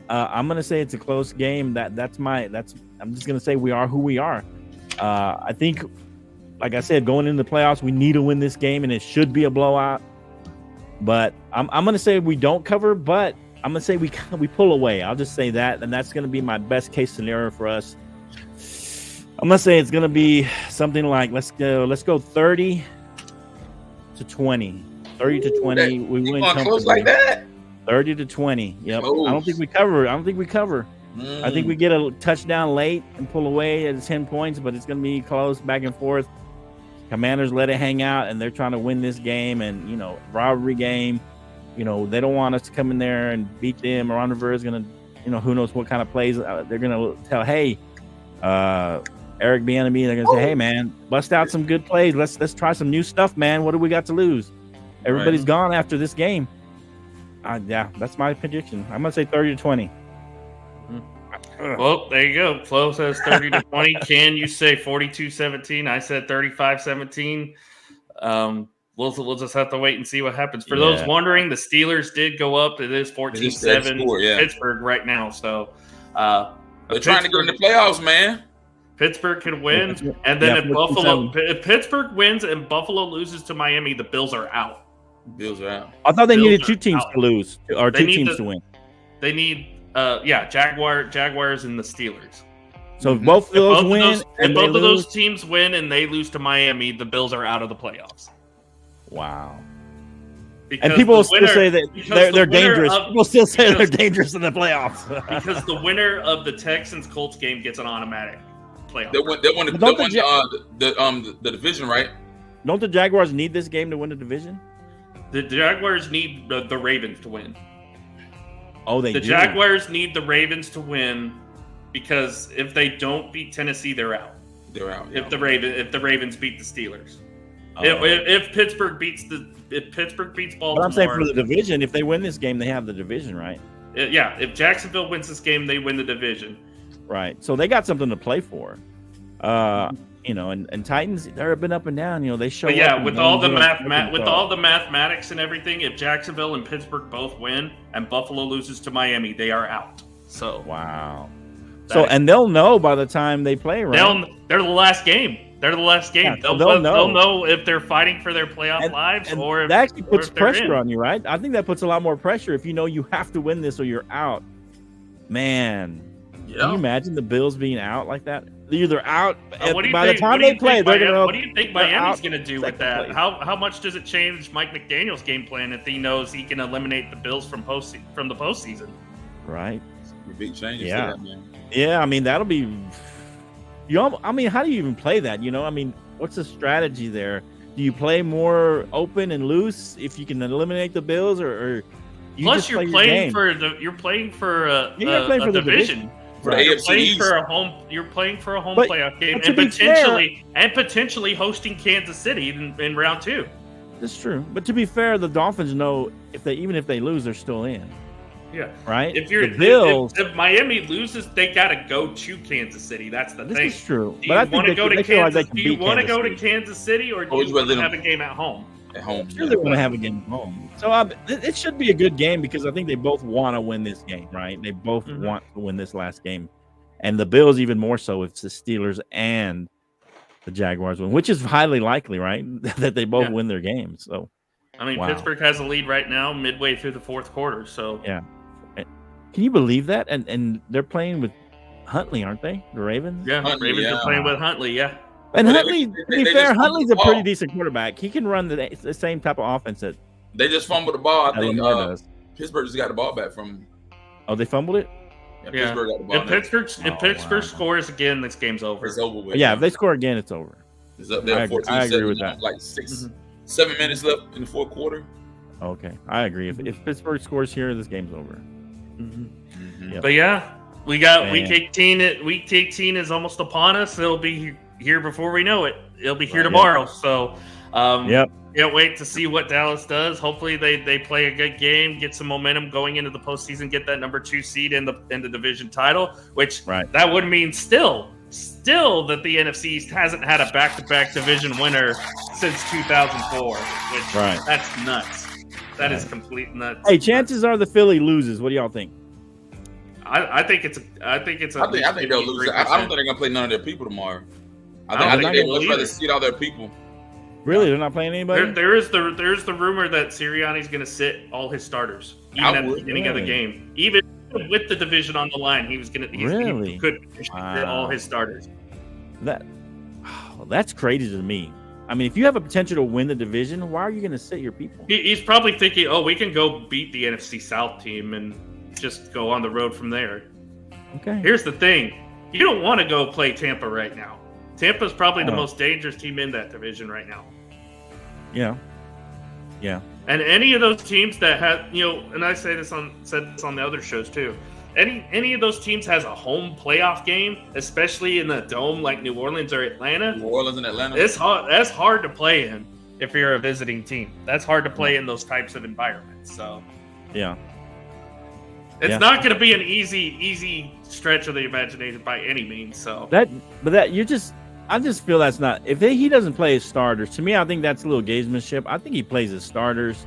I'm going to say it's a close game. I'm just going to say we are who we are. I think, like I said, going into the playoffs, we need to win this game, and it should be a blowout. But I'm going to say we don't cover, but I'm going to say we pull away. I'll just say that, and that's going to be my best case scenario for us. I'm going to say it's going to be something like, let's go 30-20. 30-20. We win close like that. 30-20. Yep. I don't think we cover. I think we get a touchdown late and pull away at 10 points, but it's going to be close back and forth. Commanders let it hang out, and they're trying to win this game, and rivalry game. They don't want us to come in there and beat them. Ron Rivera is going to, who knows what kind of plays they're going to tell. Hey, Eric Bieniemy, they're going to say, hey, man, bust out some good plays. Let's try some new stuff, man. What do we got to lose? Everybody's gone after this game. That's my prediction. I'm going to say 30-20. Well, there you go. Flo says 30-20. Can you say 42-17? I said 35-17. We'll just have to wait and see what happens. For those wondering, the Steelers did go up. It is 14-7 Pittsburgh right now. So they're trying to get in the playoffs, man. Pittsburgh can win, and then if Pittsburgh wins and Buffalo loses to Miami, the Bills are out. Bills are out. I thought they needed two teams to lose, or two teams to win. They need, Jaguars and the Steelers. So if both of those win, if both of those teams win and they lose to Miami, the Bills are out of the playoffs. Wow. Because and people will still say that they're dangerous. People still say they're dangerous in the playoffs. Because the winner of the Texans-Colts game gets an automatic playoff. They won the division, right? Don't the Jaguars need this game to win the division? The Jaguars need the Ravens to win. Oh, they The do. Jaguars need the Ravens to win because if they don't beat Tennessee, they're out. They're out. If the Ravens beat the Steelers, Oh. if Pittsburgh beats Baltimore, But I'm saying for the division, if they win this game, they have the division, right? Yeah, if Jacksonville wins this game, they win the division. Right. So they got something to play for. And Titans, they've been up and down. They show. But yeah, up with all the mathematics and everything, if Jacksonville and Pittsburgh both win and Buffalo loses to Miami, they are out. So wow. And they'll know by the time they play, right? They're the last game. Yeah, they'll know if they're fighting for their playoff lives or if, that actually puts pressure in. on you, right? I think that puts a lot more pressure if you have to win this or you're out. Man, can you imagine the Bills being out like that? They're either out by the time they play. They're gonna. What do you think Miami's going to do with that? How much does it change Mike McDaniel's game plan if he knows he can eliminate the Bills from the postseason? Right. Big changes. Yeah. To that, man. Yeah, I mean that'll be. How do you even play that? What's the strategy there? Do you play more open and loose if you can eliminate the Bills, or you plus you're playing for a division. Right. You're playing for a home playoff game and potentially hosting Kansas City in round 2. That's true, but to be fair, the Dolphins know if they lose, they're still in. Yeah. Right. If Miami loses, they got to go to Kansas City. That's the thing. This is true. Do you want to go to Kansas? Do you want to go to Kansas City, or do you want to have a game at home? At home. Sure, they want to have a game at home. So it should be a good game because I think they both want to win this game, right? They both want to win this last game, and the Bills even more so if it's the Steelers and the Jaguars win, which is highly likely, right? That they both win their games. So, Pittsburgh has a lead right now, midway through the fourth quarter. So yeah. Can you believe that? And they're playing with Huntley, aren't they? The Ravens? Yeah, Ravens are playing with Huntley, yeah. And Huntley, to be fair, Huntley's a pretty decent quarterback. He can run the same type of offense that they just fumbled the ball. I think Pittsburgh just got the ball back from. Oh, they fumbled it? Yeah. Pittsburgh got the ball. If Pittsburgh scores again, this game's over. It's over with. Yeah, if they score again, it's over. It's up there. I agree with that. Like 7 minutes left in the fourth quarter. Okay, I agree. If Pittsburgh scores here, this game's over. Yep. But yeah, we got week 18. Week 18 is almost upon us. It'll be here before we know it. It'll be here tomorrow. So, can't wait to see what Dallas does. Hopefully, they play a good game, get some momentum going into the postseason, get that number 2 seed in the division title. Which that would mean still that the NFC East hasn't had a back-to-back division winner since 2004. Which that's nuts. That is complete nuts. Hey, chances are the Philly loses. What do y'all think? I think they'll lose. I don't think they're gonna play none of their people tomorrow. I think they would rather seat all their people. Really, they're not playing anybody. There's the rumor that Sirianni's gonna sit all his starters even at the beginning of the game, even with the division on the line. He was gonna he could sit all his starters. That's crazy to me. I mean, if you have a potential to win the division, why are you going to sit your people? He's probably thinking, we can go beat the NFC South team and just go on the road from there. Okay. Here's the thing. You don't want to go play Tampa right now. Tampa's probably the most dangerous team in that division right now. Yeah. Yeah. And any of those teams that have, and I said this on the other shows too. Any of those teams has a home playoff game, especially in the dome like New Orleans or Atlanta. New Orleans and Atlanta. It's hard. That's hard to play in if you're a visiting team. That's hard to play in those types of environments. So, yeah, it's not going to be an easy stretch of the imagination by any means. So I just feel that's not. If he doesn't play his starters, to me, I think that's a little gamesmanship. I think he plays his starters.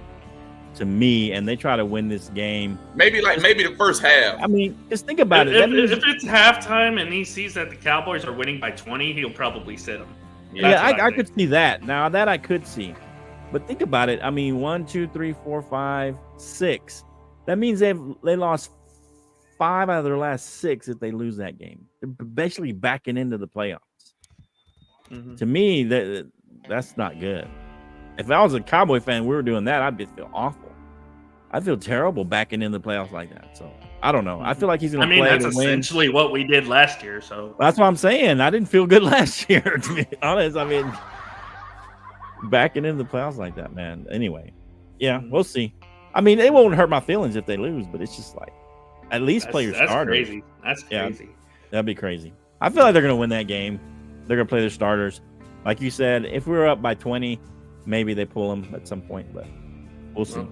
To me, and they try to win this game. Maybe the first half. I mean, just think about it. If it's halftime and he sees that the Cowboys are winning by 20, he'll probably sit them. I could see that. Now that I could see, but think about it. I mean, 1, 2, 3, 4, 5, 6. That means they lost 5 out of their last 6 if they lose that game. They're basically backing into the playoffs. Mm-hmm. To me, that's not good. If I was a Cowboy fan, we were doing that, I'd feel awful. I'd feel terrible backing in the playoffs like that. So I don't know. I feel like he's going to play. That's essentially what we did last year. So that's what I'm saying. I didn't feel good last year, to be honest. I mean, backing in the playoffs like that, man. Anyway, we'll see. I mean, it won't hurt my feelings if they lose, but it's just like At least play your starters. Crazy. That's crazy. Yeah, that'd be crazy. I feel like they're going to win that game. They're going to play their starters. Like you said, if we were up by 20, maybe they pull them at some point, but we'll see.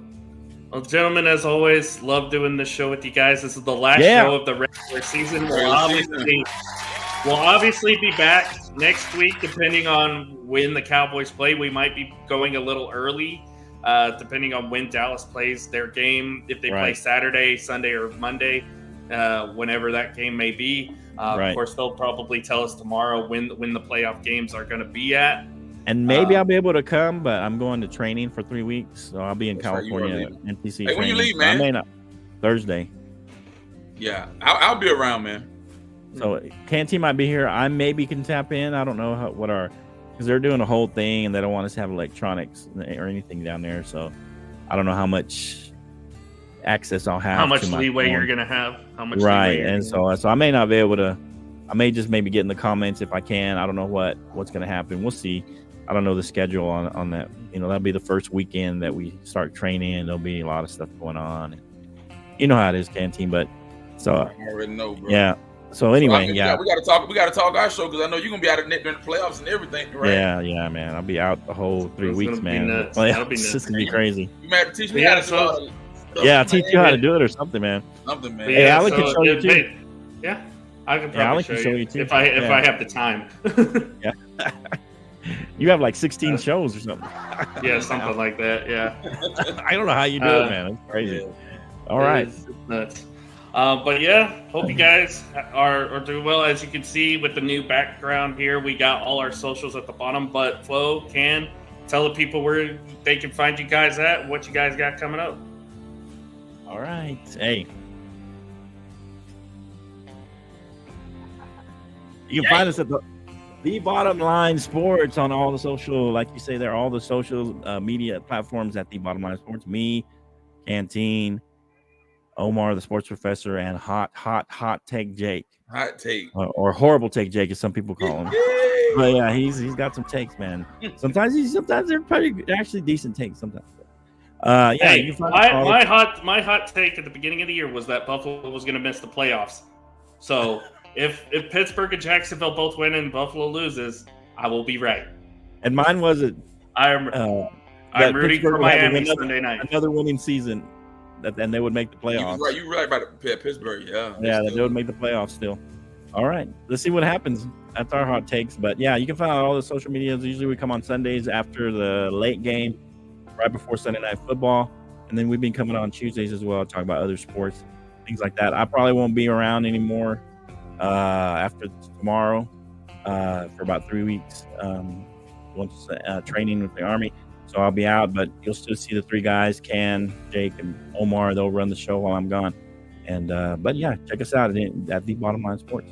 Well, gentlemen, as always, love doing this show with you guys. This is the last show of the regular season. We'll obviously be back next week, depending on when the Cowboys play. We might be going a little early, depending on when Dallas plays their game. If they play Saturday, Sunday, or Monday, whenever that game may be. Of course, they'll probably tell us tomorrow when the playoff games are going to be at. And maybe I'll be able to come, but I'm going to training for 3 weeks, so I'll be in California. NPC. Hey, when you leave, man? I may not. Thursday. Yeah, I'll be around, man. So Canteen might be here. I maybe can tap in. I don't know because they're doing a whole thing and they don't want us to have electronics or anything down there. So I don't know how much access I'll have. How much leeway you're gonna have? How much? Right, and so I may not be able to. I may just maybe get in the comments if I can. I don't know what's gonna happen. We'll see. I don't know the schedule on that. That'll be the first weekend that we start training. There'll be a lot of stuff going on. You know how it is, Canteen. But so I already know, bro. Yeah. So anyway, we gotta talk our show because I know you're gonna be out of net during the playoffs and everything, right? Yeah, man. I'll be out the whole 3 weeks, man. It's just gonna be crazy. You might have to teach me how to do all Yeah, I'll teach you how to do it or something, man. Something, man. Hey, Alec can show you too. Yeah, I can probably show you too if I have the time. Yeah. You have like 16 shows or something. Yeah, something like that. Yeah. I don't know how you do it, man. It's crazy. Yeah. All right. It's nuts. But yeah, hope you guys are doing well. As you can see with the new background here, we got all our socials at the bottom. But Flo, tell the people where they can find you guys at, what you guys got coming up. All right. Hey. You can find us at the Bottom Line Sports on all the social, like you say, all the social media platforms at the Bottom Line Sports. Me, Canteen, Omar, the sports professor, and Hot Take Jake. Hot Take. Or Horrible Take Jake, as some people call him. But yeah, he's got some takes, man. Sometimes they're pretty actually decent takes. Sometimes. Hey, my hot take at the beginning of the year was that Buffalo was going to miss the playoffs. So if Pittsburgh and Jacksonville both win and Buffalo loses, I will be right. And mine was it. I'm rooting for Miami Sunday night. Another winning season, and they would make the playoffs. You're right about Pittsburgh. Yeah, they would make the playoffs still. All right, let's see what happens. That's our hot takes. But yeah, you can find out all the social medias. Usually we come on Sundays after the late game, right before Sunday Night Football, and then we've been coming on Tuesdays as well, talk about other sports, things like that. I probably won't be around anymore after tomorrow for about 3 weeks. Once training with the Army, so I'll be out, but you'll still see the three guys, Can, Jake, and Omar. They'll run the show while I'm gone. And but yeah, check us out at the Bottom Line Sports.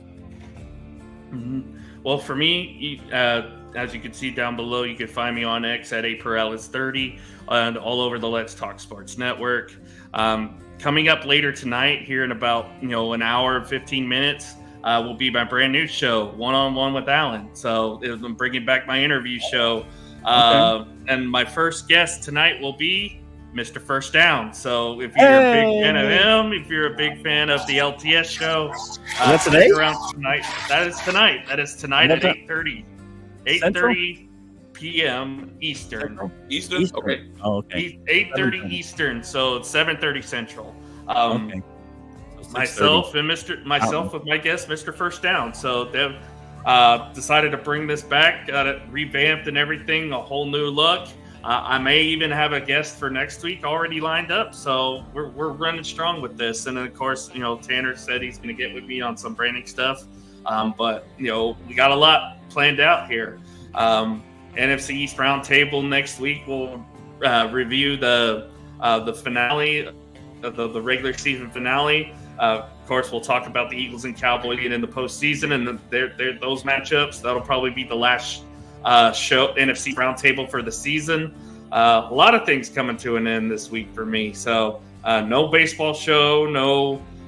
Mm-hmm. Well, for me, as you can see down below, you can find me on X at Peralez30 and all over the Let's Talk Sports Network. Coming up later tonight, here in about an hour and 15 minutes, will be my brand new show, One-on-One with Alan. So I'm bringing back my interview show. And my first guest tonight will be Mr. First Down. So if you're a big fan of him, if you're a big fan of the LTS show, that's today? Around tonight. That is tonight. That is tonight at 8:30 p.m. Eastern. Eastern? Okay. Oh, okay. 8:30 Eastern. So it's 7:30 Central. Okay. Myself with my guest, Mr. First Down. So they've decided to bring this back, got it revamped and everything, a whole new look. I may even have a guest for next week already lined up. So we're running strong with this. And then, of course, Tanner said he's going to get with me on some branding stuff. But we got a lot planned out here. NFC East Roundtable next week. We'll review the finale, the regular season finale. Of course, we'll talk about the Eagles and Cowboys in the postseason and those matchups. That'll probably be the last show, NFC Roundtable for the season. A lot of things coming to an end this week for me. So no baseball show,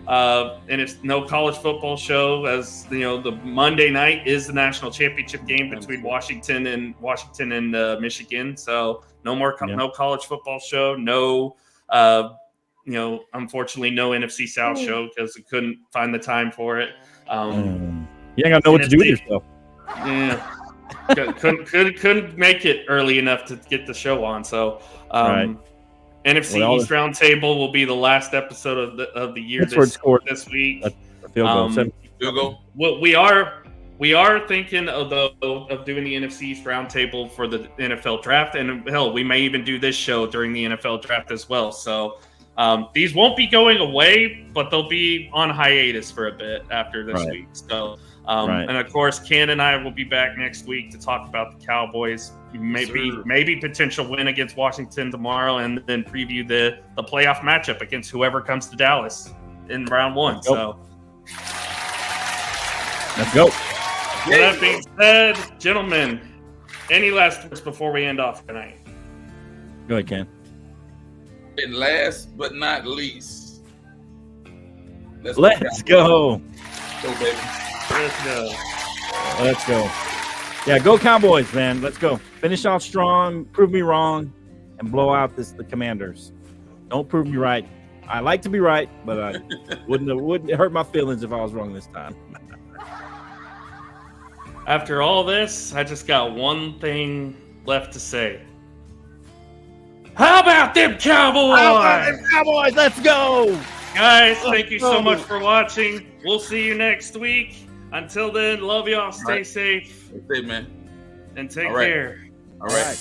and it's no college football show. As the Monday night is the national championship game between Washington and Michigan. So no college football show, no unfortunately, no NFC South show because we couldn't find the time for it. You ain't got to know what to do with yourself. Yeah. couldn't make it early enough to get the show on. So, NFC East Roundtable will be the last episode of the year this week. A field goal. Well, we are thinking of doing the NFC East Roundtable for the NFL Draft, and hell, we may even do this show during the NFL Draft as well. So these won't be going away, but they'll be on hiatus for a bit after this week. So. And of course, Ken and I will be back next week to talk about the Cowboys, maybe potential win against Washington tomorrow, and then preview the playoff matchup against whoever comes to Dallas in round 1. So let's go. With that being said, gentlemen, any last words before we end off tonight? Go ahead, Ken. And last but not least, let's go. Go, baby. Let's go. Yeah, go Cowboys, man. Let's go. Finish off strong, prove me wrong, and blow out the Commanders. Don't prove me right. I like to be right, but I wouldn't hurt my feelings if I was wrong this time. After all this, I just got one thing left to say. How about them Cowboys? Let's go. Guys, thank you so much for watching. We'll see you next week. Until then, love y'all. Stay safe. Stay safe, man. And take care. All right.